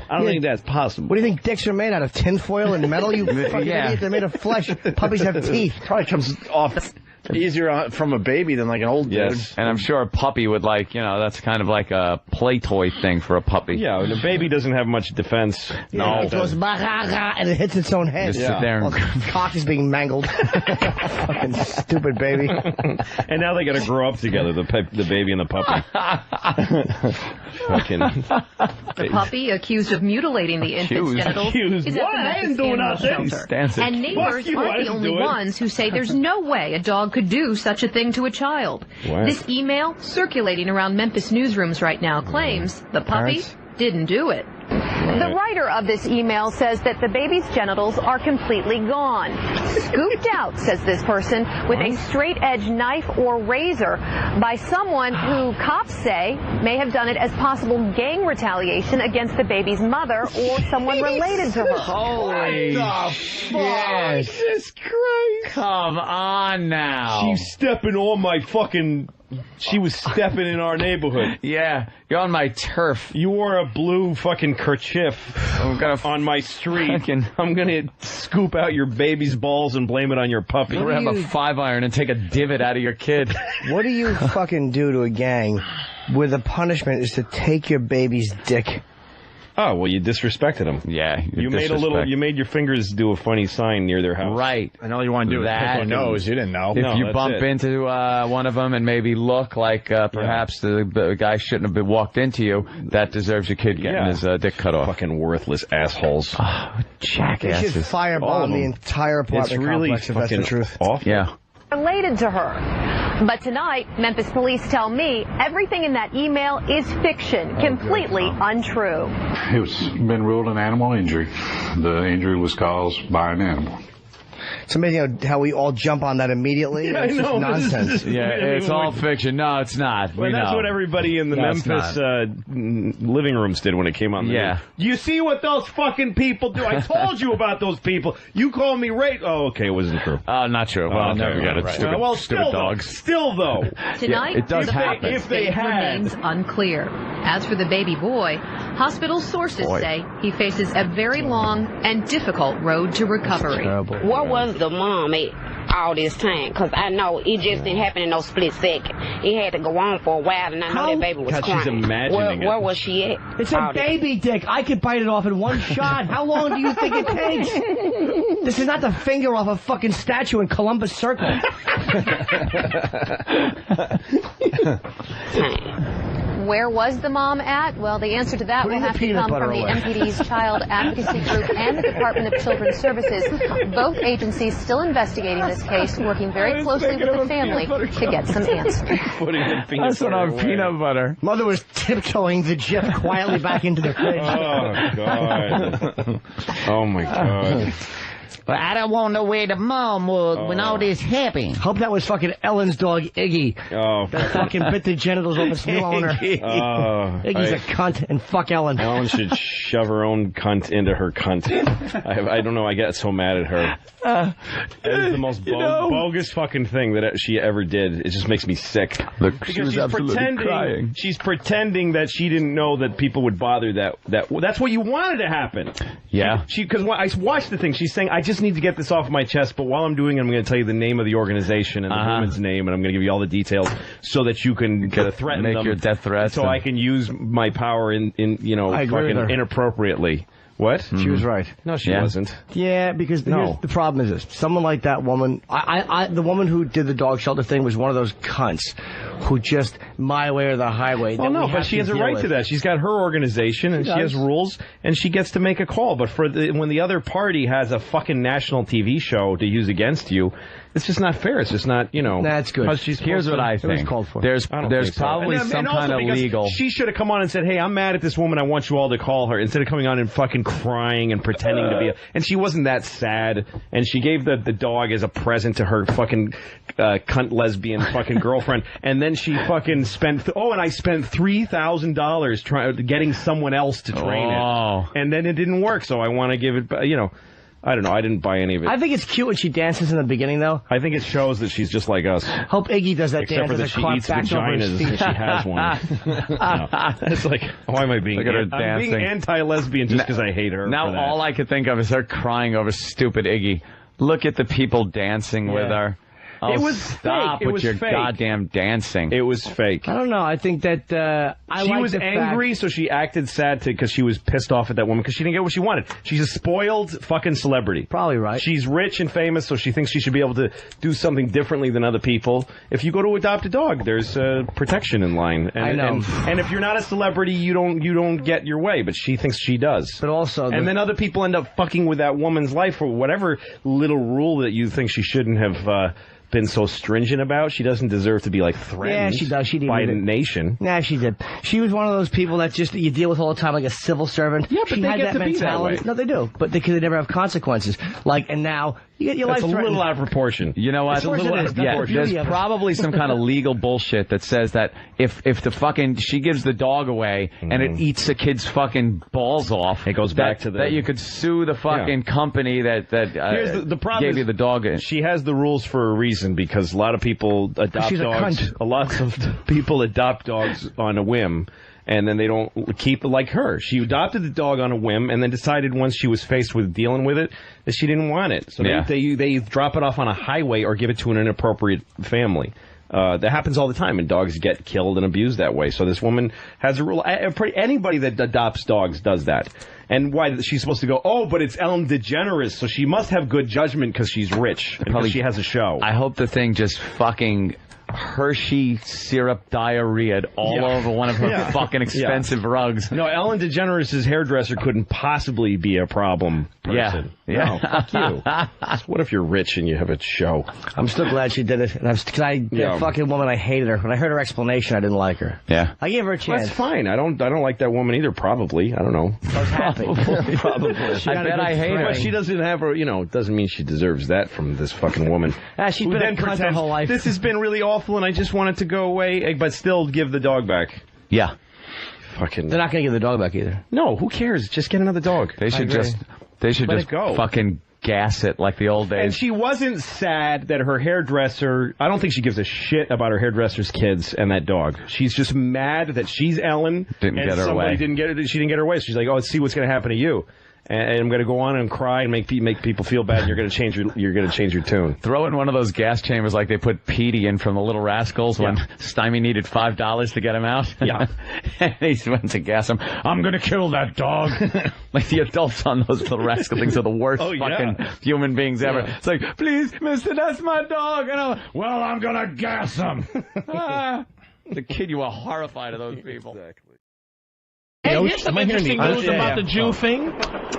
I don't think that's possible. What do you think dicks are made out of? Tinfoil and metal? You fucking idiot. They're made of flesh. Puppies have teeth. Probably comes off easier from a baby than like an old dude. And I'm sure a puppy would that's kind of like a play toy thing for a puppy. Yeah, and a baby doesn't have much defense. No. It goes and it hits its own head. Just sit there and the cock is being mangled. Fucking stupid baby. And now they got to grow up together, the baby and the puppy. The puppy, accused of mutilating the infant's genitals, is at the Memphis Animal Shelter. And neighbors aren't the only ones who say there's no way a dog could do such a thing to a child. What? This email, circulating around Memphis newsrooms right now, claims the puppy didn't do it. The writer of this email says that the baby's genitals are completely gone. Scooped out, says this person, with a straight-edge knife or razor by someone who cops say may have done it as possible gang retaliation against the baby's mother or someone related to her. Holy shit. Jesus Christ. Come on now. She's stepping on my fucking... She was stepping in our neighborhood. Yeah, you're on my turf. You wore a blue fucking kerchief on my street. I'm going to scoop out your baby's balls and blame it on your puppy. We're going to have a 5-iron and take a divot out of your kid. What do you fucking do to a gang where the punishment is to take your baby's dick? Oh, well, you disrespected them. Yeah, you made your fingers do a funny sign near their house. Right. And all you want to do is pick their nose. You didn't know. If you bump into one of them and maybe look like perhaps the guy shouldn't have been walked into you, that deserves your kid getting his dick cut off. Fucking worthless assholes. Oh, jackasses. They should firebomb the entire apartment complex if that's the truth. Awful. Yeah. Related to her. But tonight, Memphis police tell me everything in that email is fiction, completely untrue. It's been ruled an animal injury. The injury was caused by an animal. It's amazing how we all jump on that immediately. Yeah, it's just nonsense. It's all fiction. No, it's not. Well, that's what everybody in the Memphis living rooms did when it came on the news. You see what those fucking people do? I told you about those people. You called me rape. Oh, okay, it wasn't true. Not true. Well, never got it. Stupid dogs. Still, though. Tonight, it does the happen. if they remains unclear. As for the baby boy, hospital sources say he faces a very long and difficult road to recovery. Where was the mom at all this time? Because I know it just didn't happen in no split second. It had to go on for a while, and I know that baby was crying. She's imagining where was she at? It's a baby dick. I could bite it off in one shot. How long do you think it takes? This is not the finger off a fucking statue in Columbus Circle. Where was the mom at? Well, the answer to that will have to come from the MPD's Child Advocacy Group and the Department of Children's Services. Both agencies still investigating this case, working very closely with the family to get some answers. That's what on peanut butter. Mother was tiptoeing the Jeff quietly back into the fridge. Oh, God. Oh, my God. But I don't want to know where the mom was when all this happened. Hope that was fucking Ellen's dog, Iggy. Oh, that fucking bit the genitals off its new owner. Iggy's a cunt, and fuck Ellen. Ellen should shove her own cunt into her cunt. I don't know, I get so mad at her. That is the most bogus fucking thing that she ever did. It just makes me sick. Look, she was absolutely crying. She's pretending that she didn't know that people would bother that's what you wanted to happen. Yeah. Because I watched the thing, she's saying, I just need to get this off my chest, but while I'm doing it, I'm going to tell you the name of the organization and the woman's name, and I'm going to give you all the details so that you can threaten them. Make your death threats. So I can use my power fucking inappropriately. What? She was right. No, she wasn't. Yeah, because the problem is this. Someone like that woman, the woman who did the dog shelter thing was one of those cunts who just my way or the highway. Well, no, but she has a right to that. She's got her organization, and she has rules, and she gets to make a call. But when the other party has a fucking national TV show to use against you, it's just not fair. It's just not, That's good. Here's what I think. It was called for. There's probably some kind of legal. She should have come on and said, hey, I'm mad at this woman. I want you all to call her. Instead of coming on and fucking crying and pretending to be and she wasn't that sad. And she gave the dog as a present to her fucking cunt lesbian fucking girlfriend. And then she fucking spent, and I spent $3,000 getting someone else to train it. And then it didn't work. So I want to give it, I don't know. I didn't buy any of it. I think it's cute when she dances in the beginning, though. I think it shows that she's just like us. Hope Iggy does that Except dance for that as she a eats back vaginas and she has one. It's like, why am I being? Look at her I'm dancing. being anti-lesbian just because I hate her. Now all I could think of is her crying over stupid Iggy. Look at the people dancing with her. It was stop fake. with your goddamn dancing. It was fake. I don't know. I think that she was angry, so she acted sad because she was pissed off at that woman because she didn't get what she wanted. She's a spoiled fucking celebrity. Probably right. She's rich and famous, so she thinks she should be able to do something differently than other people. If you go to adopt a dog, there's protection in line. And, I know. And if you're not a celebrity, you don't get your way. But she thinks she does. But also, and then other people end up fucking with that woman's life for whatever little rule that you think she shouldn't have. Been so stringent about. She doesn't deserve to be threatened. Yeah, she does. She did by a nation. Yeah, she did. She was one of those people that just you deal with all the time like a civil servant. Yeah, but she they had get that to be that way. No, they do. But because they never have consequences. And now you get your life threatened. It's a little out of proportion. You know what? It's a little out of proportion. There's probably some kind of legal bullshit that says that if the fucking she gives the dog away and it eats the kid's fucking balls off, it goes back to that you could sue the fucking company that Here's the problem gave you the dog. She has the rules for a reason because a lot of people adopt dogs. A lot of people adopt dogs on a whim. And then they don't keep it like her. She adopted the dog on a whim and then decided once she was faced with dealing with it that she didn't want it. So they drop it off on a highway or give it to an inappropriate family. That happens all the time, and dogs get killed and abused that way. So this woman has a rule. Anybody that adopts dogs does that. And why she's supposed to go, but it's Ellen DeGeneres, so she must have good judgment because she's rich and because she has a show. I hope the thing just fucking Hershey syrup diarrhea all over one of her fucking expensive rugs. No, Ellen DeGeneres' hairdresser couldn't possibly be a problem person. Yeah. No, fuck you. What if you're rich and you have a show? I'm still glad she did it. And that fucking woman, I hated her. When I heard her explanation, I didn't like her. Yeah. I gave her a chance. That's fine. I don't like that woman either, probably. I don't know. I was happy. Probably. I bet I hate her. But she doesn't have her, doesn't mean she deserves that from this fucking woman. She's been a cunt her whole life. This has been really awful and I just want it to go away, but still give the dog back. Yeah. Fucking. They're not going to give the dog back either. No, who cares? Just get another dog. They should just go. fucking gas it like the old days. And she wasn't sad that her hairdresser, I don't think she gives a shit about her hairdresser's kids and that dog. She's just mad that she's Ellen didn't and get her way. she didn't get her way. So she's like, oh, let's see what's going to happen to you. And I'm going to go on and cry and make people feel bad. And you're going to change your tune. Throw in one of those gas chambers like they put Petey in from the Little Rascals when Stymie needed $5 to get him out. Yeah, and he went to gas him. I'm going to kill that dog. Like the adults on those Little Rascal things are the worst fucking human beings ever. Yeah. It's like, please, mister, that's my dog. And I'm like, well, I'm going to gas him. The kid, you were horrified of those people. Exactly. Hey, here's some interesting news about the Jew thing.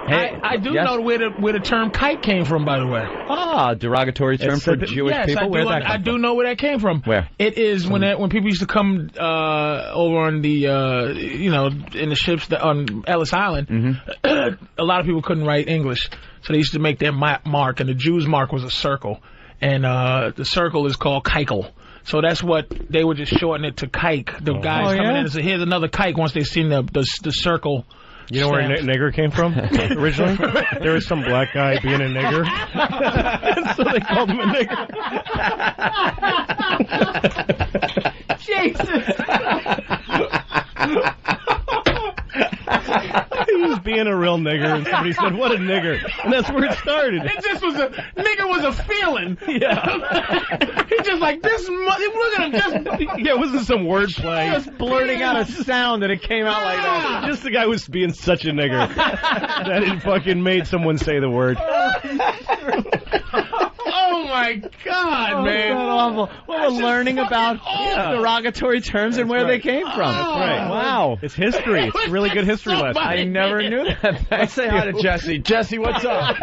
Hey, I do know where the term kike came from, by the way. Ah, derogatory term for Jewish people? Where did that come from? I do know where that came from. Where? It is when people used to come over on the, in the ships on Ellis Island, a lot of people couldn't write English. So they used to make their mark, and the Jew's mark was a circle. And the circle is called kikel. So that's what they were just shortening it to kike. The guys coming in and say, here's another kike once they've seen the circle. You know where nigger came from originally? There was some black guy being a nigger. So they called him a nigger. Jesus! He was being a real nigger, and somebody said, what a nigger. And that's where it started. It just was nigger was a feeling. Yeah. He's just like, look at him, yeah, it wasn't some wordplay. Just blurting out a sound and it came out like that. Just the guy was being such a nigger that it fucking made someone say the word. Oh my God, man! That's awful. Well, we're learning about derogatory terms and where they came from. That's right. Wow, it's history. It's a really good history lesson. I never knew that. Let's say hi to Jesse. Jesse, what's up?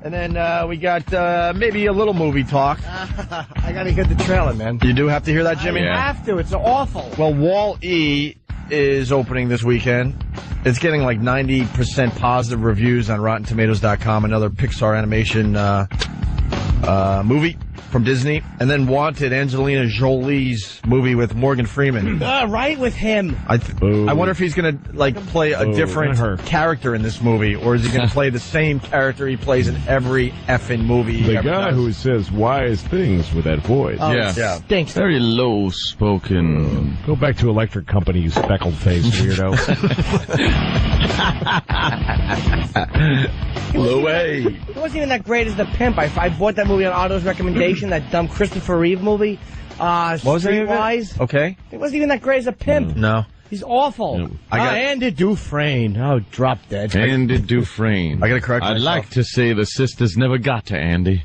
And then we got maybe a little movie talk. I gotta get the trailer, man. You do have to hear that, Jimmy? I have to. It's awful. Well, Wall-E is opening this weekend. It's getting like 90% positive reviews on RottenTomatoes.com. Another Pixar animation movie from Disney. And then Wanted, Angelina Jolie's movie with Morgan Freeman. Right with him. I wonder if he's going to play a different character in this movie, or is he going to play the same character he plays in every effing movie he ever does? Who says wise things with that voice. Oh, yeah. Stinks. Very low spoken. Go back to Electric Company, you speckled face weirdo. Louis. It wasn't even that great as The Pimp. I bought that movie on Otto's recommendation, that dumb Christopher Reeve movie. What was it? Streetwise. Okay. It wasn't even that great as a pimp. No. He's awful. Andy Dufresne. Oh, drop dead. Andy Dufresne. I gotta correct myself. I'd like to say the sisters never got to Andy.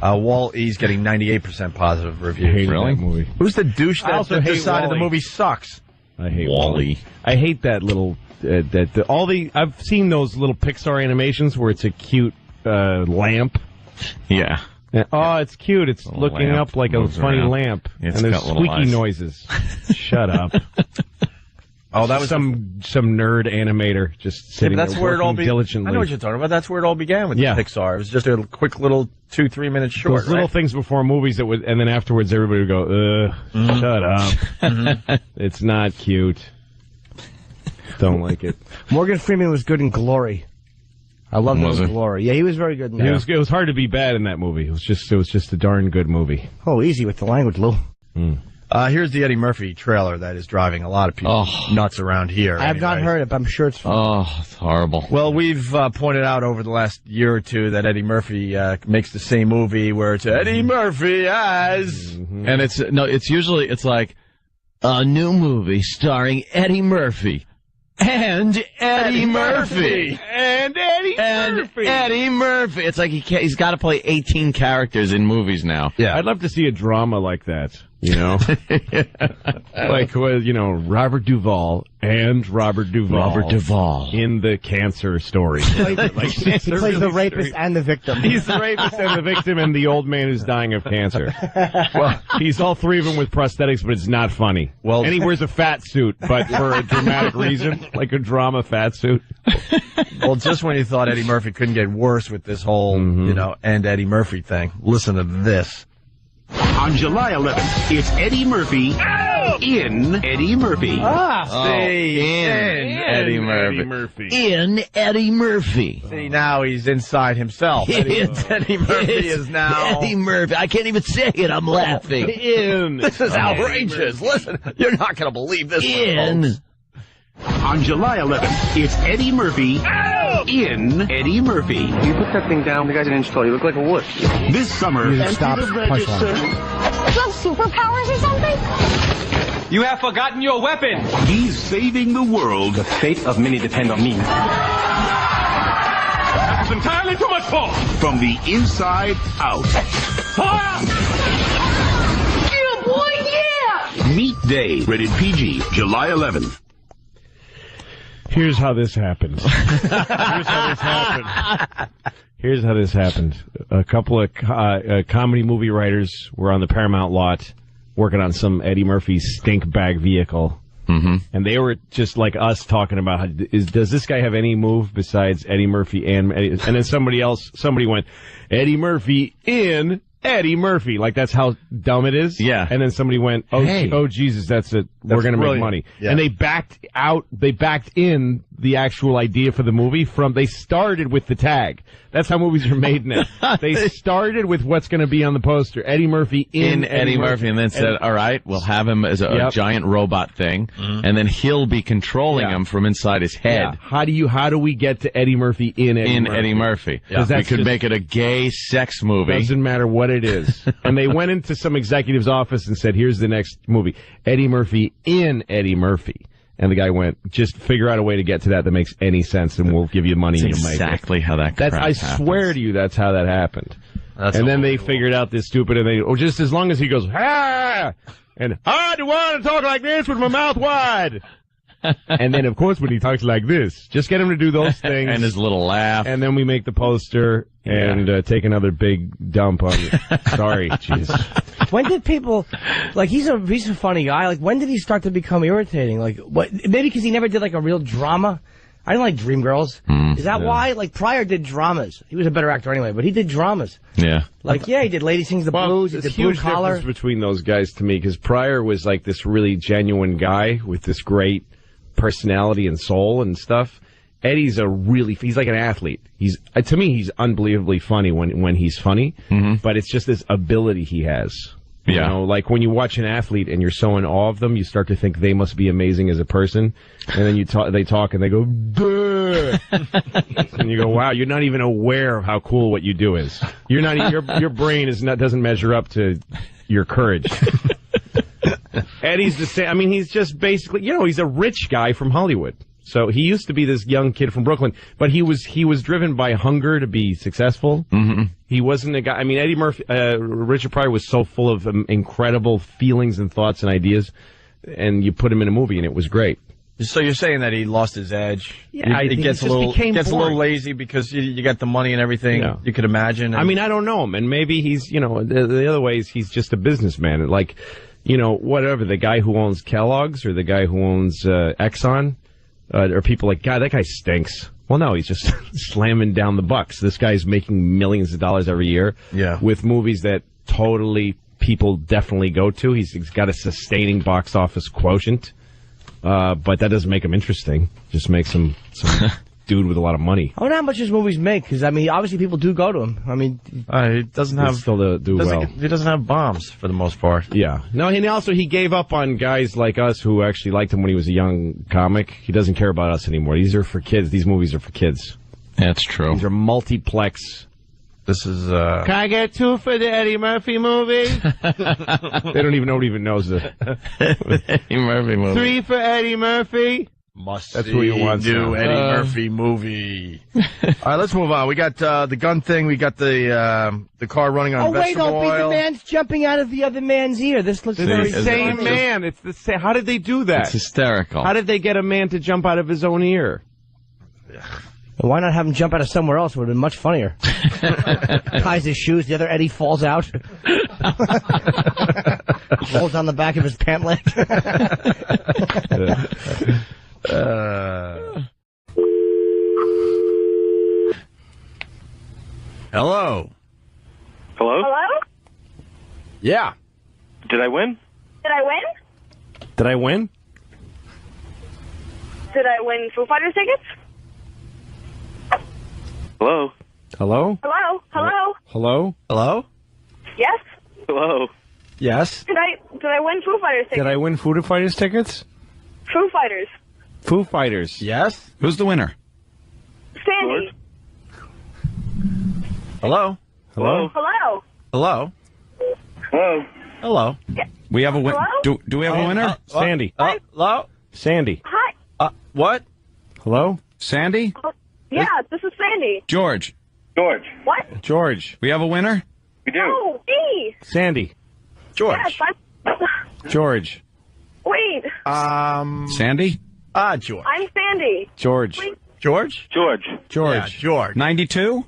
Wall-E's getting 98% positive reviews. Really? That movie. Who's the douche that decided the movie sucks? I hate Wall-E. I hate that little... I've seen those little Pixar animations where it's a cute lamp. Yeah. Oh, it's cute. It's looking lamp up like a funny lamp. It's and there's got little squeaky eyes. noises. Shut up. Oh, that was some nerd animator just sitting that's there where it all diligently. I know what you're talking about. That's where it all began with Pixar. It was just a quick little 2-3 minute short. Those little things before movies that would, and then afterwards everybody would go, shut up. It's not cute. Don't like it. Morgan Freeman was good in Glory. I love him in Glory. Yeah, he was very good in that. It was hard to be bad in that movie. It was just a darn good movie. Oh, easy with the language, Lou. Here's the Eddie Murphy trailer that is driving a lot of people nuts around here. I have not heard it, but I'm sure it's fun. Oh, it's horrible. Well, we've pointed out over the last year or two that Eddie Murphy makes the same movie where it's Eddie Murphy as... And it's usually like a new movie starring Eddie Murphy. And Eddie Murphy. And Eddie Murphy. Eddie Murphy. It's like he's got to play 18 characters in movies now. Yeah. I'd love to see a drama like that, you know? Like, Robert Duvall and Robert Duvall. In the cancer story. He plays the rapist and the victim. He's the rapist and the victim and the old man who's dying of cancer. Well, he's all three of them with prosthetics, but it's not funny. Well, and he wears a fat suit, but for a dramatic reason, like a drama fat suit. Well, just when you thought Eddie Murphy couldn't get worse with this whole, and Eddie Murphy thing, listen to this. On July 11th, it's Eddie Murphy in Eddie Murphy. In Eddie Murphy. In Eddie Murphy. See, now he's inside himself. Eddie Murphy is now... Eddie Murphy. I can't even say it. I'm laughing. This is outrageous. Listen, you're not going to believe this. On July 11th, it's Eddie Murphy in Eddie Murphy. You put that thing down. The guy's an inch tall. You look like a wuss. This summer... Stop. You have superpowers or something? You have forgotten your weapon. He's saving the world. The fate of many depend on me. That's entirely too much force. From the inside out. Fire! Yeah, boy, yeah! Meat Day, rated PG, July 11th. Here's how this happened. Here's how this happened. A couple of comedy movie writers were on the Paramount lot working on some Eddie Murphy stink bag vehicle. Mm-hmm. And they were just like us talking about, does this guy have any move besides Eddie Murphy and then somebody went, Eddie Murphy in Eddie Murphy. Like, that's how dumb it is. Yeah. And then somebody went, oh Jesus, that's it. We're going to make money. Yeah. And they backed in the actual idea for the movie they started with the tag. That's how movies are made now. They started with what's going to be on the poster. Eddie Murphy in Eddie Murphy. And then said, all right, we'll have him as a giant robot thing. Mm-hmm. And then he'll be controlling him from inside his head. Yeah. How do we get to Eddie Murphy in Eddie Murphy? Yeah. We could make it a gay sex movie. Doesn't matter what it is. And they went into some executive's office and said, here's the next movie. Eddie Murphy in Eddie Murphy. And the guy went, just figure out a way to get to that makes any sense, and we'll give you money and you'll make it. Exactly how that crap I swear to you, that's how that happened. And then they figured out this stupid, and just as long as he goes, ah! And I do want to talk like this with my mouth wide. And then, of course, when he talks like this, just get him to do those things. And his little laugh. And then we make the poster and take another big dump on it. Sorry, jeez. When did people, like, he's a funny guy. Like, when did he start to become irritating? Like, what? Maybe because he never did, like, a real drama. I didn't like Dreamgirls. Is that why? Like, Pryor did dramas. He was a better actor anyway, but he did dramas. Yeah. Like, he did Lady Sings the Blues. He did Blue Collar. There's difference between those guys to me, because Pryor was, like, this really genuine guy with this great personality and soul and stuff. Eddie's he's like an athlete. To me, he's unbelievably funny when he's funny, but it's just this ability he has. You know, like when you watch an athlete and you're so in awe of them, you start to think they must be amazing as a person, and then they talk and they go, duh! And you go, wow, you're not even aware of how cool what you do is. You're not, your brain doesn't measure up to your courage. Eddie's the same. I mean, he's just basically, he's a rich guy from Hollywood. So he used to be this young kid from Brooklyn, but he was driven by hunger to be successful. Mm-hmm. He wasn't a guy. I mean, Eddie Murphy, Richard Pryor was so full of incredible feelings and thoughts and ideas, and you put him in a movie, and it was great. So you're saying that he lost his edge? Yeah, he gets a little lazy because you got the money and everything. Yeah. You could imagine. I mean, I don't know him, and maybe he's the other way is he's just a businessman, like whatever, the guy who owns Kellogg's or the guy who owns Exxon. Or people like, God, that guy stinks. Well, no, he's just slamming down the bucks. This guy's making millions of dollars every year with movies that totally people definitely go to. He's got a sustaining box office quotient, but that doesn't make him interesting. Just makes him some dude with a lot of money. I wonder how much his movies make, because, I mean, obviously people do go to him. I mean... he doesn't have... Still do well. He doesn't have bombs, for the most part. Yeah. No, and also he gave up on guys like us who actually liked him when he was a young comic. He doesn't care about us anymore. These are for kids. These movies are for kids. That's true. These are multiplex. This is, Can I get 2 for the Eddie Murphy movie? They don't even know what even knows it. Eddie Murphy movie. 3 for Eddie Murphy? That's what you want. New Eddie Murphy movie. All right, let's move on. We got the gun thing. We got the car running on vegetable oil. The man's jumping out of the other man's ear. This looks very the same man. It's the same. How did they do that? It's hysterical. How did they get a man to jump out of his own ear? Why not have him jump out of somewhere else? It would have been much funnier. Ties his shoes, the other Eddie falls out. Falls on the back of his pant leg. Hello. Hello? Yeah. Did I win? Did I win? Did I win? Did I win Foo Fighters tickets? Hello? Hello? Hello? Hello? Hello? Hello? Yes? Hello? Yes? Did I win Foo Fighters tickets? Did I win Foo Fighters tickets? Foo Fighters. Foo Fighters. Yes? Who's the winner? Sandy. Hello? Hello? Hello? Hello? Hello? Hello? We have a win. Hello? Do we have a winner? Sandy. Hello? Sandy. Hi. What? Hello? Sandy? Yeah, this is Sandy. George. George. What? George. We have a winner? We do. Oh, me. Sandy. George. Yes, George. Wait. Sandy? George. I'm Sandy. George. Wait. George? George. George. Yeah, George. 92?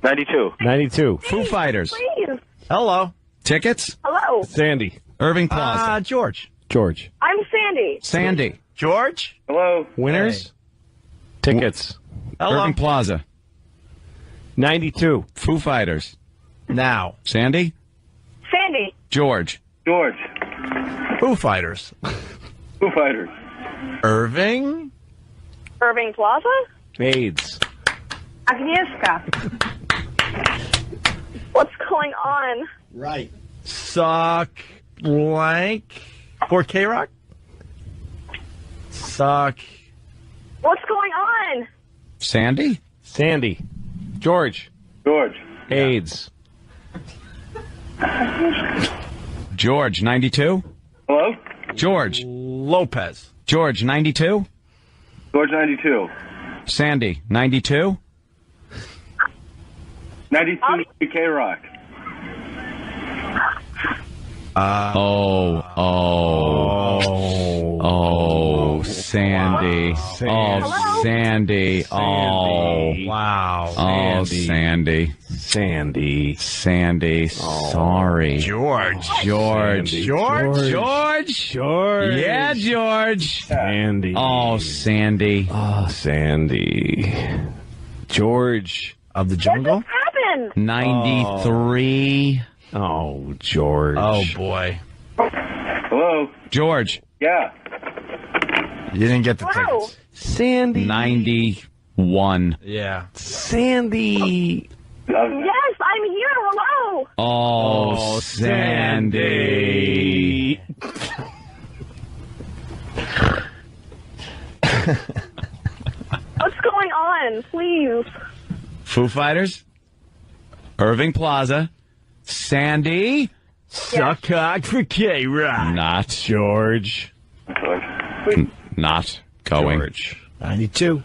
92. 92. Foo Fighters. Please. Hello? Tickets? Hello. Sandy. Irving Plaza. George. George. I'm Sandy. Sandy. George? Hello. Winners? Tickets. Hello? Irving Plaza. 92. Foo Fighters. Now. Sandy? Sandy. George. George. Foo Fighters. Foo Fighters. Irving? Irving Plaza? AIDS. Agnieszka. What's going on? Right. Suck blank for K-Rock? Suck. What's going on? Sandy? Sandy. George. George. AIDS. George, 92? Hello? George. Lopez. George, 92? George 92. Sandy, 92? 92 K-Rock. Sandy. Oh, Sandy. Oh, wow. Oh, Sandy. Sandy. Sandy. Sorry. George. George. George. George. George. Yeah, George. Sandy. Oh, Sandy. Oh, Sandy. George. Of the Jungle? What just happened? 93. Oh, George. Oh, boy. Hello? George. Yeah. You didn't get the Hello? tickets. Sandy. 91. Yeah. Sandy. Yes, I'm here. Hello. Oh, Sandy. What's going on? Please. Foo Fighters. Irving Plaza. Sandy. Suck cock for K-Rock. Not George. Not going. George. 92.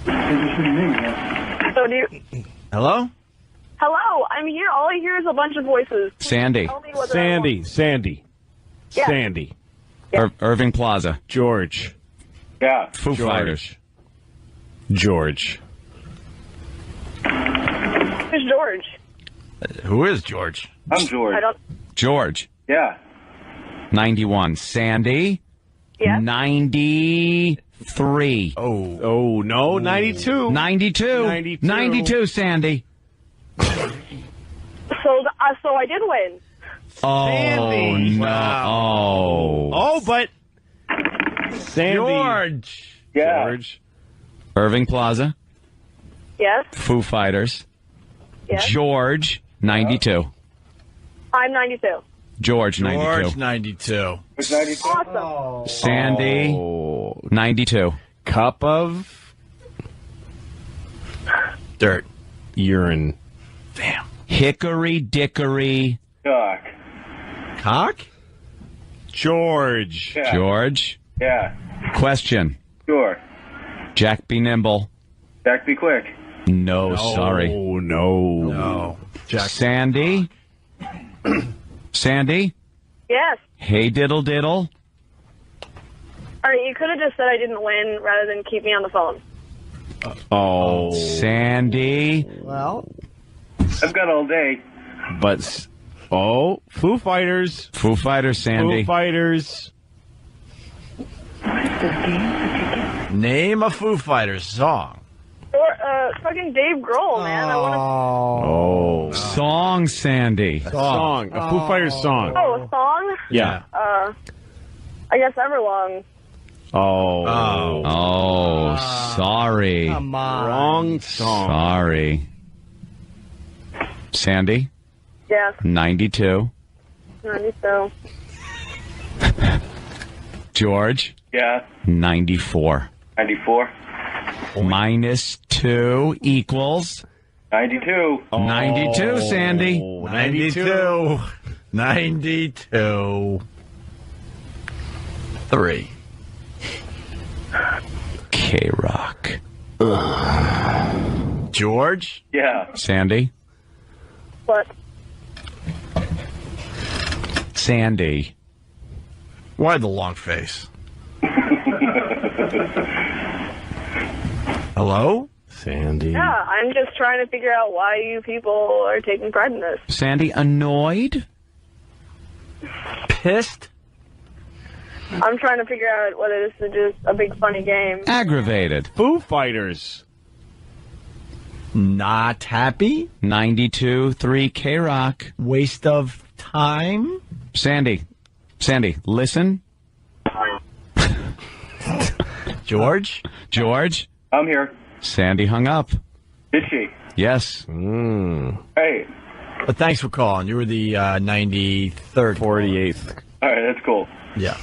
So do you... Hello? Hello, I'm here. All I hear is a bunch of voices. Please Sandy. tell me whether I Sandy. want- Sandy. Yeah. Sandy. Irving Plaza. George. Yeah. Foo George. Fighters. George. Who's George? Who is George? I'm George. I don't... George. Yeah. 91. Sandy. Yeah? 93. Oh, no. 92. 92. 92. 92, Sandy. So I did win. Oh, Sandy. no. Wow. Oh, but Sandy. George. Yeah. George. Irving Plaza. Yes? Foo Fighters. Yes? George. 92. I'm 92. George, 92. George, 92. Awesome. Sandy. 92. Cup of Dirt. urine. Damn. Hickory Dickory. Cock? George. Yeah. George. Yeah. Question. Sure. Jack be nimble. Jack be quick. No, sorry. Oh, no. No. Jack. Sandy. Sandy. Yes. Hey diddle diddle. All right, you could have just said I didn't win rather than keep me on the phone. Oh. Sandy. Well. I've got all day. But, Foo Fighters. Foo Fighters, Sandy. Foo Fighters. Name a Foo Fighters song. Or fucking Dave Grohl, man. I want Song, Sandy. Song. A Foo Fighters song. to. Oh, a song? Yeah. I guess Everlong. Oh, sorry. Come on. Wrong song. Sorry. Sandy? Yes. 92. 92. George? Yeah. 94. 94. Minus 2 equals? 92. 92, Sandy. 92. 92. 3. K-Rock. George? Yeah. Sandy? What? Sandy. Why the long face? Hello? Sandy. Yeah, I'm just trying to figure out why you people are taking pride in this. Sandy, annoyed? Pissed? I'm trying to figure out whether this is just a big funny game. Aggravated. Foo Fighters. Not happy? 92.3 K-Rock. Waste of time? Sandy, listen. George? George? I'm here. Sandy hung up. Did she? Yes. Hey. But thanks for calling. You were the 93rd. 48th. All right, that's cool. Yeah.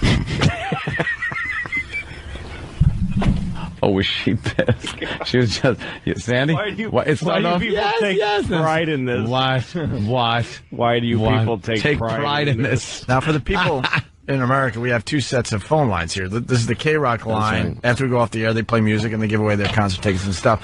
Oh, was she pissed? She was just... Sandy? Why do you, it's why not do people take pride in this? What? Why do you people take pride in this? Now, for the people in America, we have 2 sets of phone lines here. This is the K-Rock line. Right. After we go off the air, they play music and they give away their concert tickets and stuff.